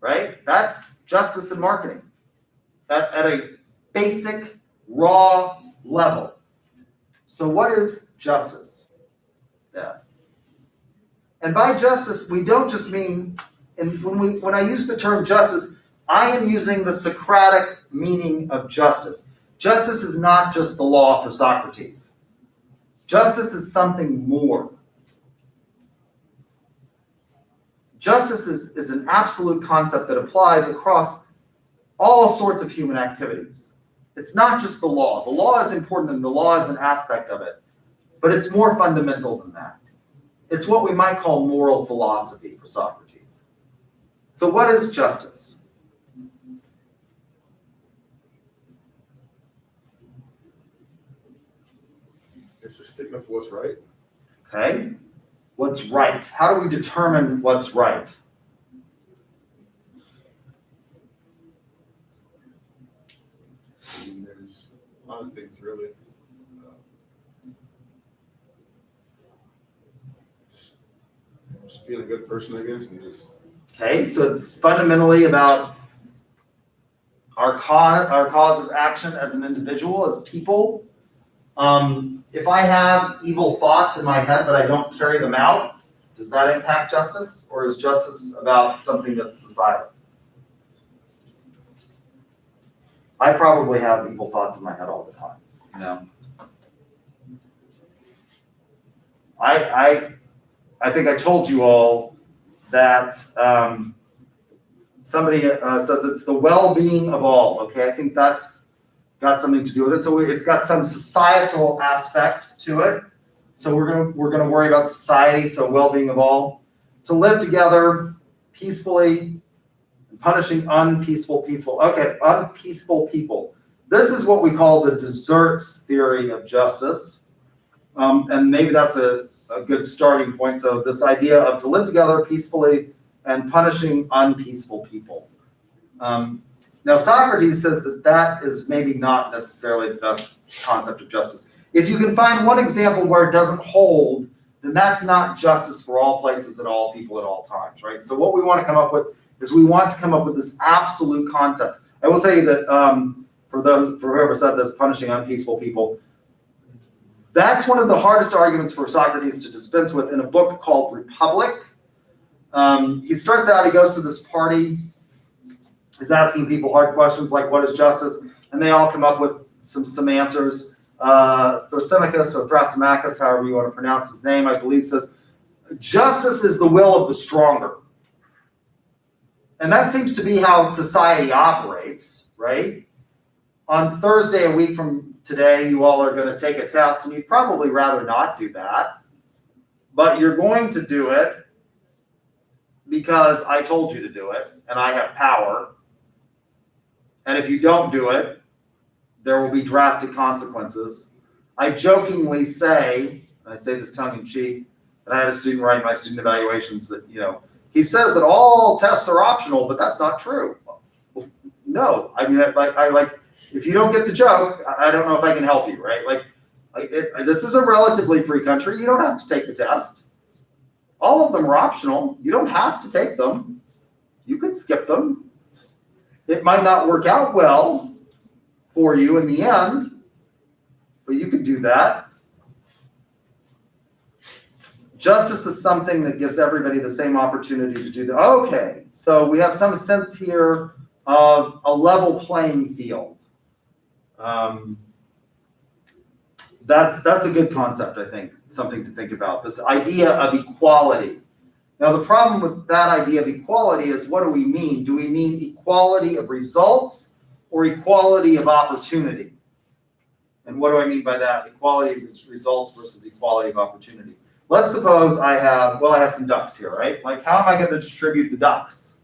Right? That's justice in marketing at a basic, raw level. So what is justice? Yeah. And by justice, we don't just mean, and when I use the term justice, I am using the Socratic meaning of justice. Justice is not just the law for Socrates. Justice is something more. Justice is an absolute concept that applies across all sorts of human activities. It's not just the law. The law is important and the law is an aspect of it, but it's more fundamental than that. It's what we might call moral philosophy for Socrates. So what is justice? It's a statement for what's right. Okay? What's right? How do we determine what's right? I mean, there's a lot of things really. Just being a good person, I guess, and just Okay, so it's fundamentally about our cause of action as an individual, as people. If I have evil thoughts in my head but I don't carry them out, does that impact justice? Or is justice about something that's societal? I probably have evil thoughts in my head all the time, you know. I think I told you all that somebody says it's the well-being of all. Okay, I think that's got something to do with it. So it's got some societal aspect to it. So we're gonna worry about society. So well-being of all, to live together peacefully, punishing unpeaceful people. This is what we call the deserts theory of justice, and maybe that's a good starting point. So this idea of to live together peacefully and punishing unpeaceful people. Now Socrates says that is maybe not necessarily the best concept of justice. If you can find one example where it doesn't hold, then that's not justice for all places and all people at all times, right? So what we want to come up with is we want to come up with this absolute concept. I will tell you that for whoever said this, punishing unpeaceful people, that's one of the hardest arguments for Socrates to dispense with in a book called Republic. He starts out, he goes to this party, he's asking people hard questions like, what is justice? And they all come up with some answers. Thrasymachus or Thrasymachus, however you want to pronounce his name, I believe, says, justice is the will of the stronger. And that seems to be how society operates, right? On Thursday, a week from today, you all are going to take a test, and you'd probably rather not do that. But you're going to do it because I told you to do it, and I have power. And if you don't do it, there will be drastic consequences. I jokingly say, and I say this tongue in cheek, that I had a student write in my student evaluations that, you know, he says that all tests are optional, but that's not true. Well, no, I mean, if you don't get the joke, I don't know if I can help you, right? This is a relatively free country. You don't have to take the test. All of them are optional. You don't have to take them. You could skip them. It might not work out well for you in the end, but you could do that. Justice is something that gives everybody the same opportunity to do that. Okay, so we have some sense here of a level playing field. That's a good concept, I think, something to think about. This idea of equality. Now, the problem with that idea of equality is, what do we mean? Do we mean equality of results or equality of opportunity? And what do I mean by that? Equality of results versus equality of opportunity. Let's suppose I have some ducks here, right? Like, how am I going to distribute the ducks?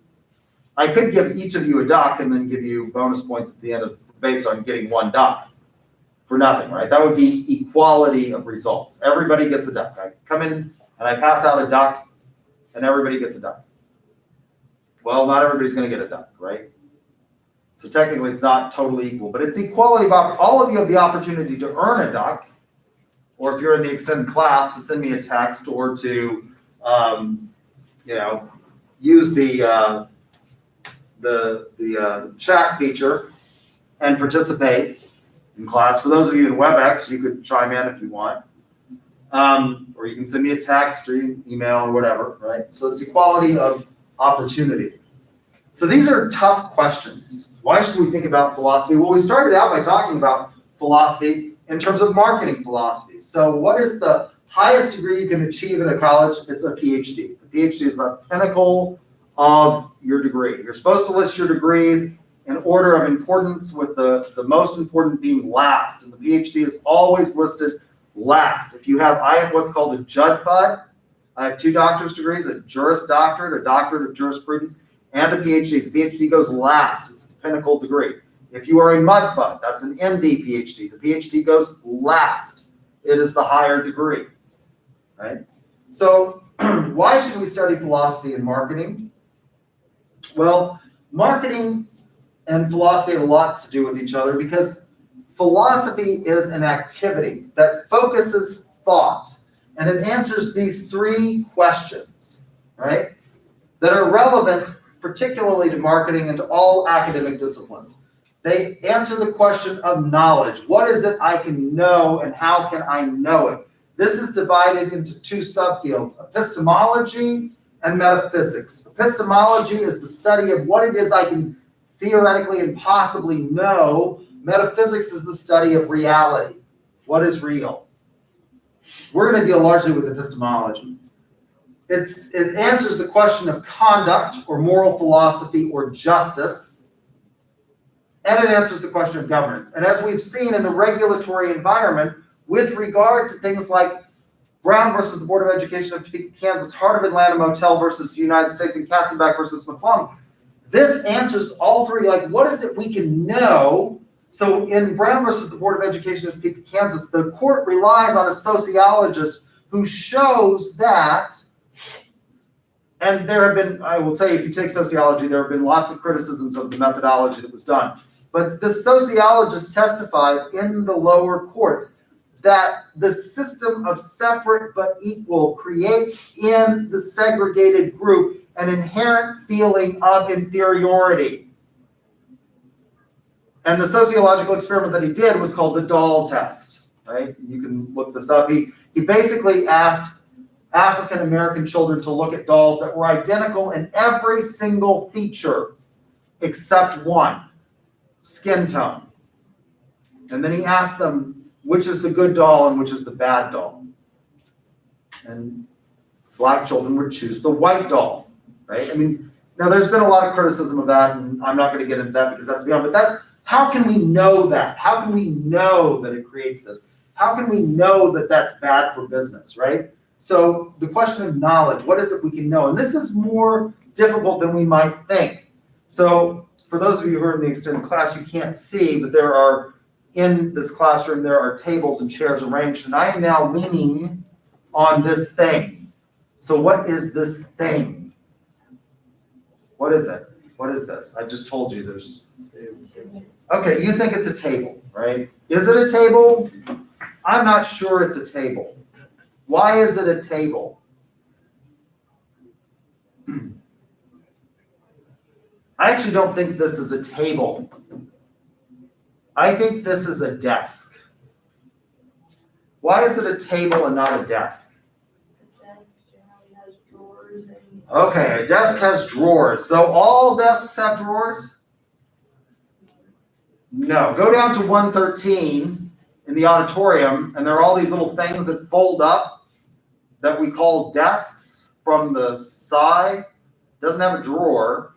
I could give each of you a duck and then give you bonus points at the end based on getting one duck for nothing, right? That would be equality of results. Everybody gets a duck. I come in and I pass out a duck and everybody gets a duck. Well, not everybody's going to get a duck, right? So technically it's not totally equal, but it's equality of all of you have the opportunity to earn a duck, or if you're in the extended class, to send me a text or to, use the chat feature and participate in class. For those of you in WebEx, you could chime in if you want, or you can send me a text or email or whatever, right? So it's equality of opportunity. So these are tough questions. Why should we think about philosophy? Well, we started out by talking about philosophy in terms of marketing philosophy. So what is the highest degree you can achieve in a college? It's a PhD. The PhD is the pinnacle of your degree. You're supposed to list your degrees in order of importance, with the most important being last. And the PhD is always listed last. If you have, I am what's called a Judd Bud. I have 2 doctor's degrees, a Juris Doctorate, a Doctorate of Jurisprudence, and a PhD. The PhD goes last. It's the pinnacle degree. If you are a Mud Bud, that's an MD PhD. The PhD goes last. It is the higher degree, right? So why should we study philosophy and marketing? Well, marketing and philosophy have a lot to do with each other, because philosophy is an activity that focuses thought, and it answers these 3 questions, right, that are relevant particularly to marketing and to all academic disciplines. They answer the question of knowledge. What is it I can know, and how can I know it? This is divided into 2 subfields, epistemology and metaphysics. Epistemology is the study of what it is I can theoretically and possibly know. Metaphysics is the study of reality. What is real? We're going to deal largely with epistemology. It answers the question of conduct or moral philosophy or justice, and it answers the question of governance. And as we've seen in the regulatory environment, with regard to things like Brown versus the Board of Education of Kansas, Heart of Atlanta Motel versus the United States, and Katzenbach versus McClung, this answers all 3. Like, what is it we can know? So in Brown versus the Board of Education of Kansas, the court relies on a sociologist who shows that, and there have been, I will tell you, if you take sociology, there have been lots of criticisms of the methodology that was done. But the sociologist testifies in the lower courts that the system of separate but equal creates in the segregated group an inherent feeling of inferiority. And the sociological experiment that he did was called the Dahl test, right? You can look this up. He basically asked African American children to look at dolls that were identical in every single feature except one, skin tone. And then he asked them, which is the good doll and which is the bad doll? And Black children would choose the white doll, right? I mean, now there's been a lot of criticism of that, and I'm not going to get into that because that's beyond, but that's, how can we know that? How can we know that it creates this? How can we know that that's bad for business, right? So the question of knowledge, what is it we can know? And this is more difficult than we might think. So for those of you who are in the extended class, you can't see, but there are, in this classroom, there are tables and chairs arranged, and I am now leaning on this thing. So what is this thing? What is it? What is this? I just told you there's... Okay, you think it's a table, right? Is it a table? I'm not sure it's a table. Why is it a table? I actually don't think this is a table. I think this is a desk. Why is it a table and not a desk? A desk generally has drawers and... Okay, a desk has drawers. So all desks have drawers? No. Go down to 113 in the auditorium, and there are all these little things that fold up that we call desks from the side. It doesn't have a drawer.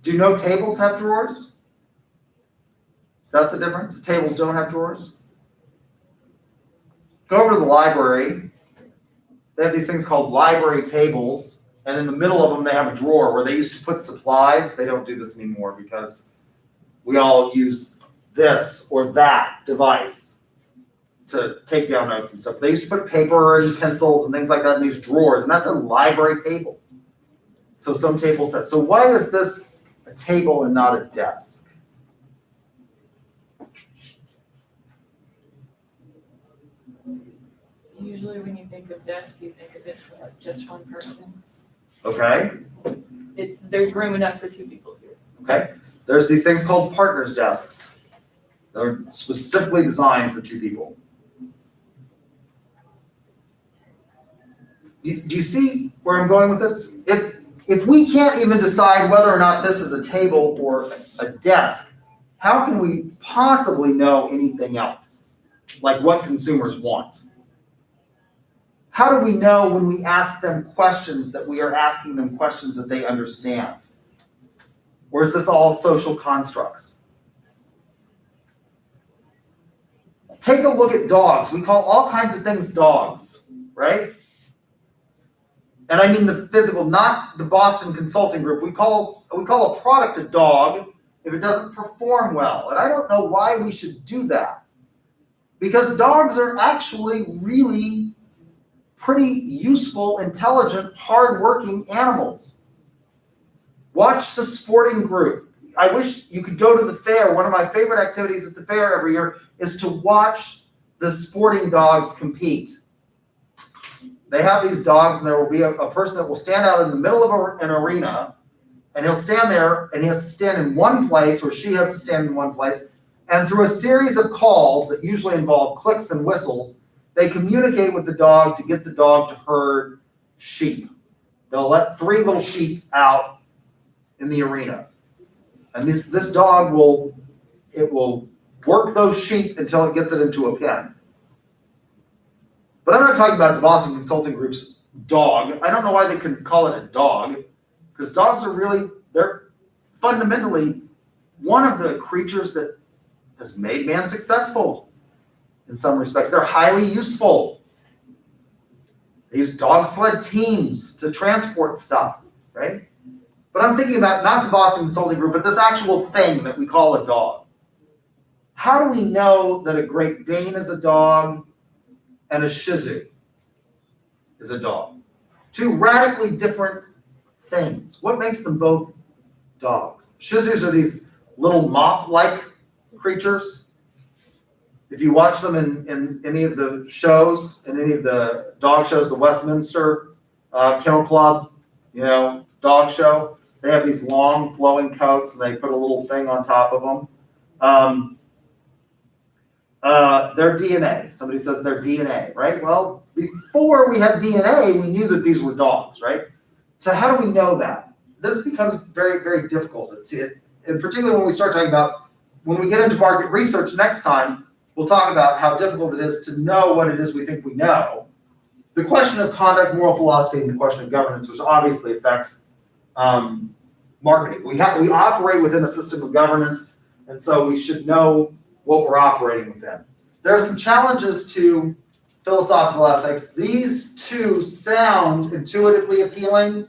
Do you know tables have drawers? Is that the difference? Tables don't have drawers? Go over to the library. They have these things called library tables, and in the middle of them they have a drawer where they used to put supplies. They don't do this anymore because we all use this or that device to take down notes and stuff. They used to put paper and pencils and things like that in these drawers, and that's a library table. So some tables have. So why is this a table and not a desk? Usually when you think of desks, you think of it for like just one person. Okay, There's room enough for 2 people here. okay. There's these things called partners desks. They're specifically designed for 2 people. Do you see where I'm going with this? If we can't even decide whether or not this is a table or a desk, how can we possibly know anything else? Like what consumers want? How do we know when we ask them questions that we are asking them questions that they understand? Or is this all social constructs? Take a look at dogs. We call all kinds of things dogs, right? And I mean the physical, not the Boston Consulting Group. We call a product a dog if it doesn't perform well. And I don't know why we should do that. Because dogs are actually really pretty useful, intelligent, hardworking animals. Watch the sporting group. I wish you could go to the fair. One of my favorite activities at the fair every year is to watch the sporting dogs compete. They have these dogs, and there will be a person that will stand out in the middle of an arena, and he'll stand there, and he has to stand in one place, or she has to stand in one place, and through a series of calls that usually involve clicks and whistles, they communicate with the dog to get the dog to herd sheep. They'll let 3 little sheep out in the arena. And this dog will work those sheep until it gets it into a pen. But I'm not talking about the Boston Consulting Group's dog. I don't know why they couldn't call it a dog, because dogs are they're fundamentally one of the creatures that has made man successful in some respects. They're highly useful. They use dog sled teams to transport stuff, right? But I'm thinking about not the Boston Consulting Group, but this actual thing that we call a dog. How do we know that a Great Dane is a dog and a Shih Tzu is a dog? 2 radically different things. What makes them both dogs? Shih Tzus are these little mop-like creatures. If you watch them in any of the shows, in any of the dog shows, the Westminster Kennel Club, dog show, they have these long flowing coats, and they put a little thing on top of them. Their DNA. Somebody says their DNA, right? Well, before we had DNA, we knew that these were dogs, right? So how do we know that? This becomes very, very difficult. And particularly when we start talking about, when we get into market research next time, we'll talk about how difficult it is to know what it is we think we know. The question of conduct, moral philosophy, and the question of governance, which obviously affects marketing. We operate within a system of governance, and so we should know what we're operating within. There are some challenges to philosophical ethics. These 2 sound intuitively appealing.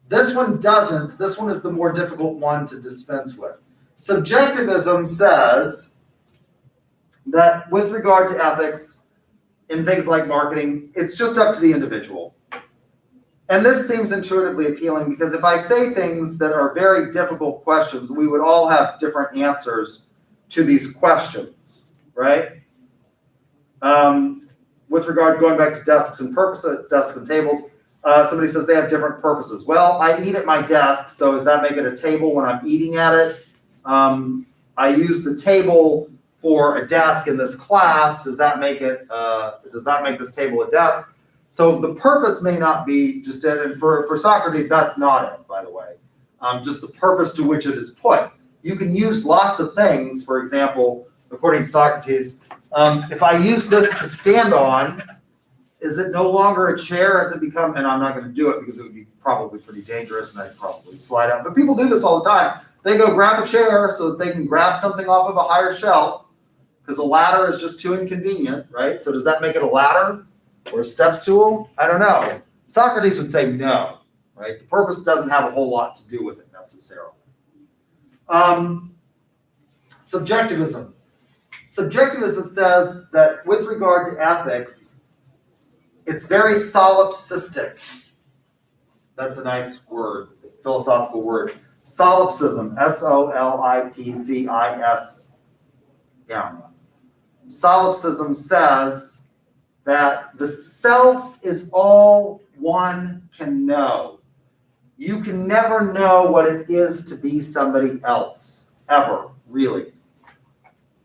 This one doesn't. This one is the more difficult one to dispense with. Subjectivism says that with regard to ethics in things like marketing, it's just up to the individual. And this seems intuitively appealing because if I say things that are very difficult questions, we would all have different answers to these questions, right? With regard, going back to desks and desks and tables, somebody says they have different purposes. Well, I eat at my desk, so does that make it a table when I'm eating at it? I use the table for a desk in this class. Does that make this table a desk? So the purpose may not be just it, and for Socrates, that's not it, by the way. Just the purpose to which it is put. You can use lots of things. For example, according to Socrates, if I use this to stand on, is it no longer a chair? Has it become, and I'm not going to do it because it would be probably pretty dangerous and I'd probably slide out. But people do this all the time. They go grab a chair so that they can grab something off of a higher shelf because a ladder is just too inconvenient, right? So does that make it a ladder or a step stool? I don't know. Socrates would say no, right? The purpose doesn't have a whole lot to do with it necessarily. Subjectivism. Subjectivism says that with regard to ethics, it's very solipsistic. That's a nice word, philosophical word. Solipsism, Solipsism. Solipsism says that the self is all one can know. You can never know what it is to be somebody else, ever, really.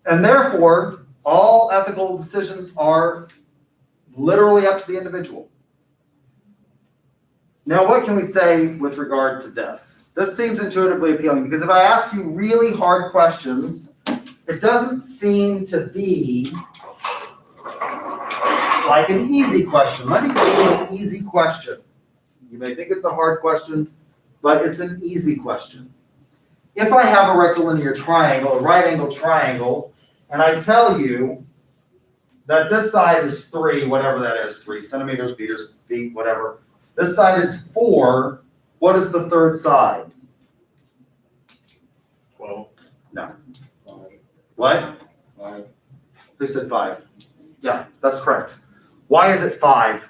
And therefore, all ethical decisions are literally up to the individual. Now, what can we say with regard to this? This seems intuitively appealing because if I ask you really hard questions, it doesn't seem to be like an easy question. Let me give you an easy question. You may think it's a hard question, but it's an easy question. If I have a rectilinear triangle, a right angle triangle, and I tell you that this side is 3, whatever that is, 3 centimeters, meters, feet, whatever. This side is 4. What is the third side? 12. No. 5. What? 5. Who said 5? Yeah, that's correct. Why is it 5?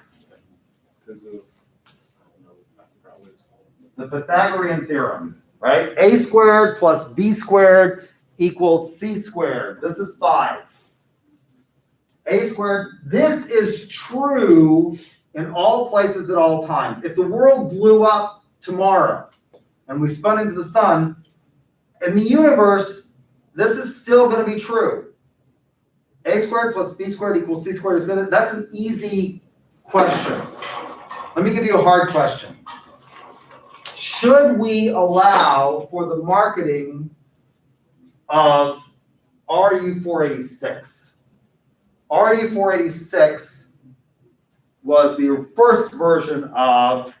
Because of, I don't know, I forgot what it's called. The Pythagorean theorem, right? A squared plus B squared equals C squared. This is 5. A squared, this is true in all places at all times. If the world blew up tomorrow and we spun into the sun, in the universe, this is still going to be true. A squared plus B squared equals C squared is going to, that's an easy question. Let me give you a hard question. Should we allow for the marketing of RU486? RU486 was the first version of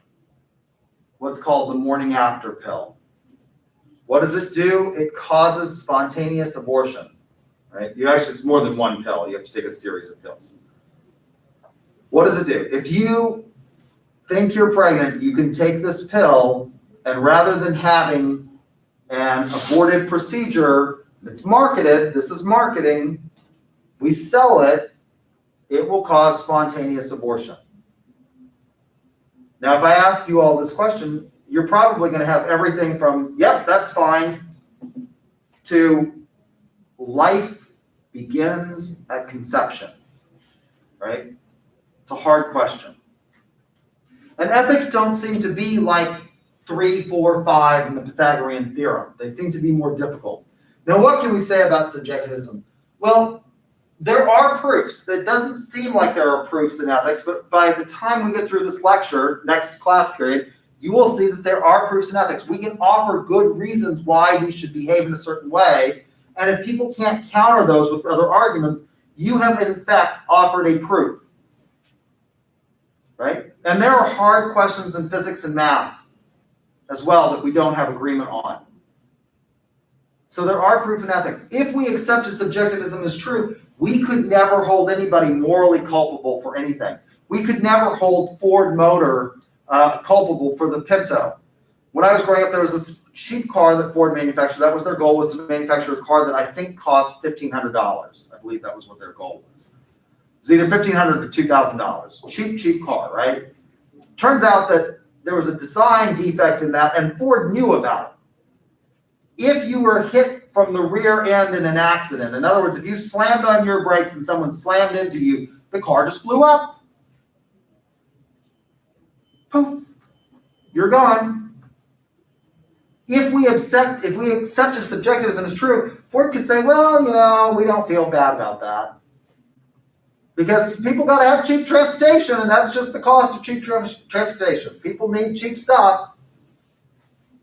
what's called the morning after pill. What does it do? It causes spontaneous abortion, right? It's more than one pill. You have to take a series of pills. What does it do? If you think you're pregnant, you can take this pill, and rather than having an abortive procedure that's marketed, this is marketing, we sell it, it will cause spontaneous abortion. Now, if I ask you all this question, you're probably going to have everything from, yep, that's fine, to life begins at conception, right? It's a hard question. And ethics don't seem to be like 3, 4, 5 in the Pythagorean theorem. They seem to be more difficult. Now, what can we say about subjectivism? Well, there are proofs. It doesn't seem like there are proofs in ethics, but by the time we get through this lecture, next class period, you will see that there are proofs in ethics. We can offer good reasons why we should behave in a certain way, and if people can't counter those with other arguments, you have in fact offered a proof, right? And there are hard questions in physics and math as well that we don't have agreement on. So there are proof in ethics. If we accepted subjectivism as true, we could never hold anybody morally culpable for anything. We could never hold Ford Motor culpable for the Pinto. When I was growing up, there was this cheap car that Ford manufactured. That was their goal, was to manufacture a car that I think cost $1,500. I believe that was what their goal was. It was either $1,500 to $2,000. Cheap car, right? Turns out that there was a design defect in that, and Ford knew about it. If you were hit from the rear end in an accident, in other words, if you slammed on your brakes and someone slammed into you, the car just blew up. Poof, you're gone. If we accepted subjectivism as true, Ford could say, well, we don't feel bad about that. Because people got to have cheap transportation, and that's just the cost of cheap transportation. People need cheap stuff.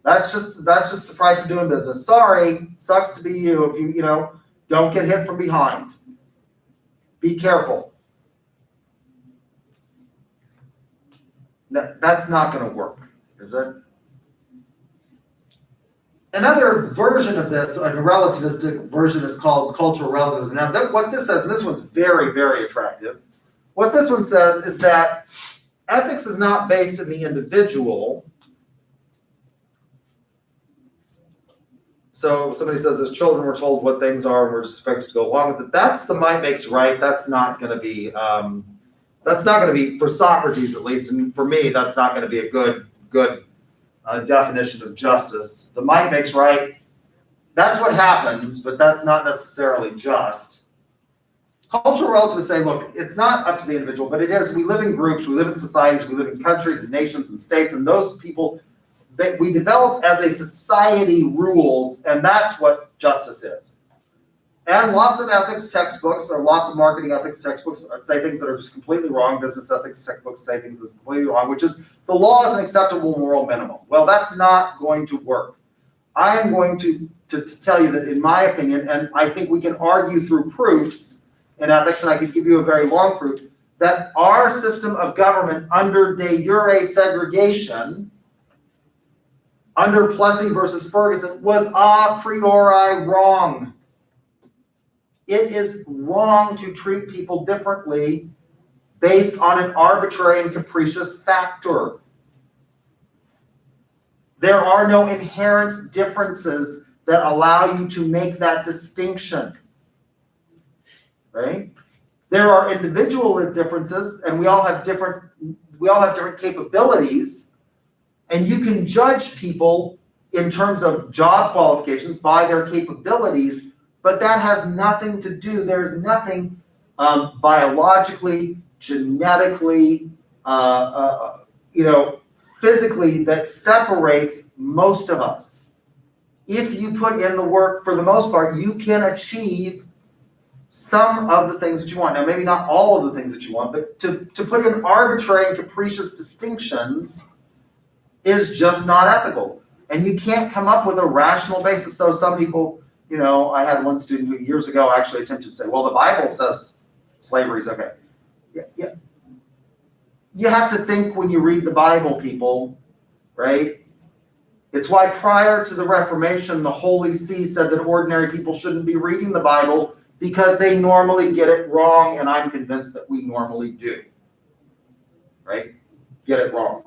That's just the price of doing business. Sorry, sucks to be you if you don't get hit from behind. Be careful. That's not going to work, is it? Another version of this, a relativistic version, is called cultural relativism. Now, what this says, and this one's very, very attractive, what this one says is that ethics is not based in the individual. So somebody says, as children, we're told what things are and we're expected to go along with it. That's the might makes right. That's not going to be, for Socrates at least, and for me, that's not going to be a good definition of justice. The might makes right. That's what happens, but that's not necessarily just. Cultural relativists say, look, it's not up to the individual, but it is. We live in groups, we live in societies, we live in countries and nations and states, and those people, that we develop as a society rules, and that's what justice is. And lots of ethics textbooks or lots of marketing ethics textbooks say things that are just completely wrong. Business ethics textbooks say things that's completely wrong, which is the law is an acceptable moral minimum. Well, that's not going to work. I am going to tell you that in my opinion, and I think we can argue through proofs in ethics, and I could give you a very long proof, that our system of government under de jure segregation, under Plessy versus Ferguson, was a priori wrong. It is wrong to treat people differently based on an arbitrary and capricious factor. There are no inherent differences that allow you to make that distinction, right? There are individual differences, and we all have different capabilities, and you can judge people in terms of job qualifications by their capabilities. But that has nothing to do, there's nothing biologically, genetically, physically that separates most of us. If you put in the work, for the most part, you can achieve some of the things that you want. Now, maybe not all of the things that you want, but to put in arbitrary and capricious distinctions is just not ethical. And you can't come up with a rational basis. So some people, I had one student who years ago actually attempted to say, well, the Bible says slavery is okay. Yeah. You have to think when you read the Bible, people, right? It's why prior to the Reformation, the Holy See said that ordinary people shouldn't be reading the Bible because they normally get it wrong, and I'm convinced that we normally do, right? Get it wrong.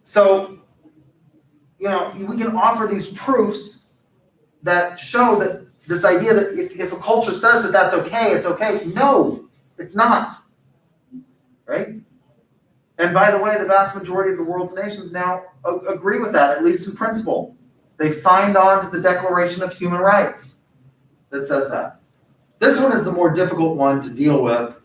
So, we can offer these proofs that show that this idea that if a culture says that that's okay, it's okay. No, it's not, right? And by the way, the vast majority of the world's nations now agree with that, at least in principle. They've signed on to the Declaration of Human Rights that says that. This one is the more difficult one to deal with,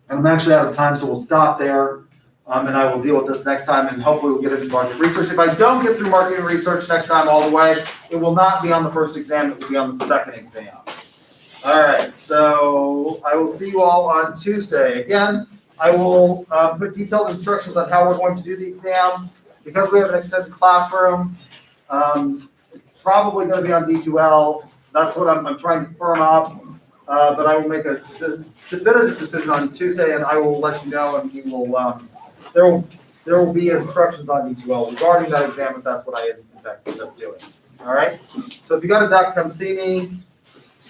and I'm actually out of time, so we'll stop there. And I will deal with this next time, and hopefully we'll get into market research. If I don't get through marketing research next time all the way, it will not be on the first exam, it will be on the second exam. All right, so I will see you all on Tuesday. Again, I will put detailed instructions on how we're going to do the exam. Because we have an extended classroom, it's probably going to be on D2L. That's what I'm trying to firm up, but I will make a definitive decision on Tuesday, and I will let you know, and we will. There will be instructions on D2L regarding that exam if that's what I in fact end up doing. All right. So if you got a duck, come see me.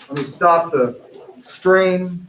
Let me stop the stream.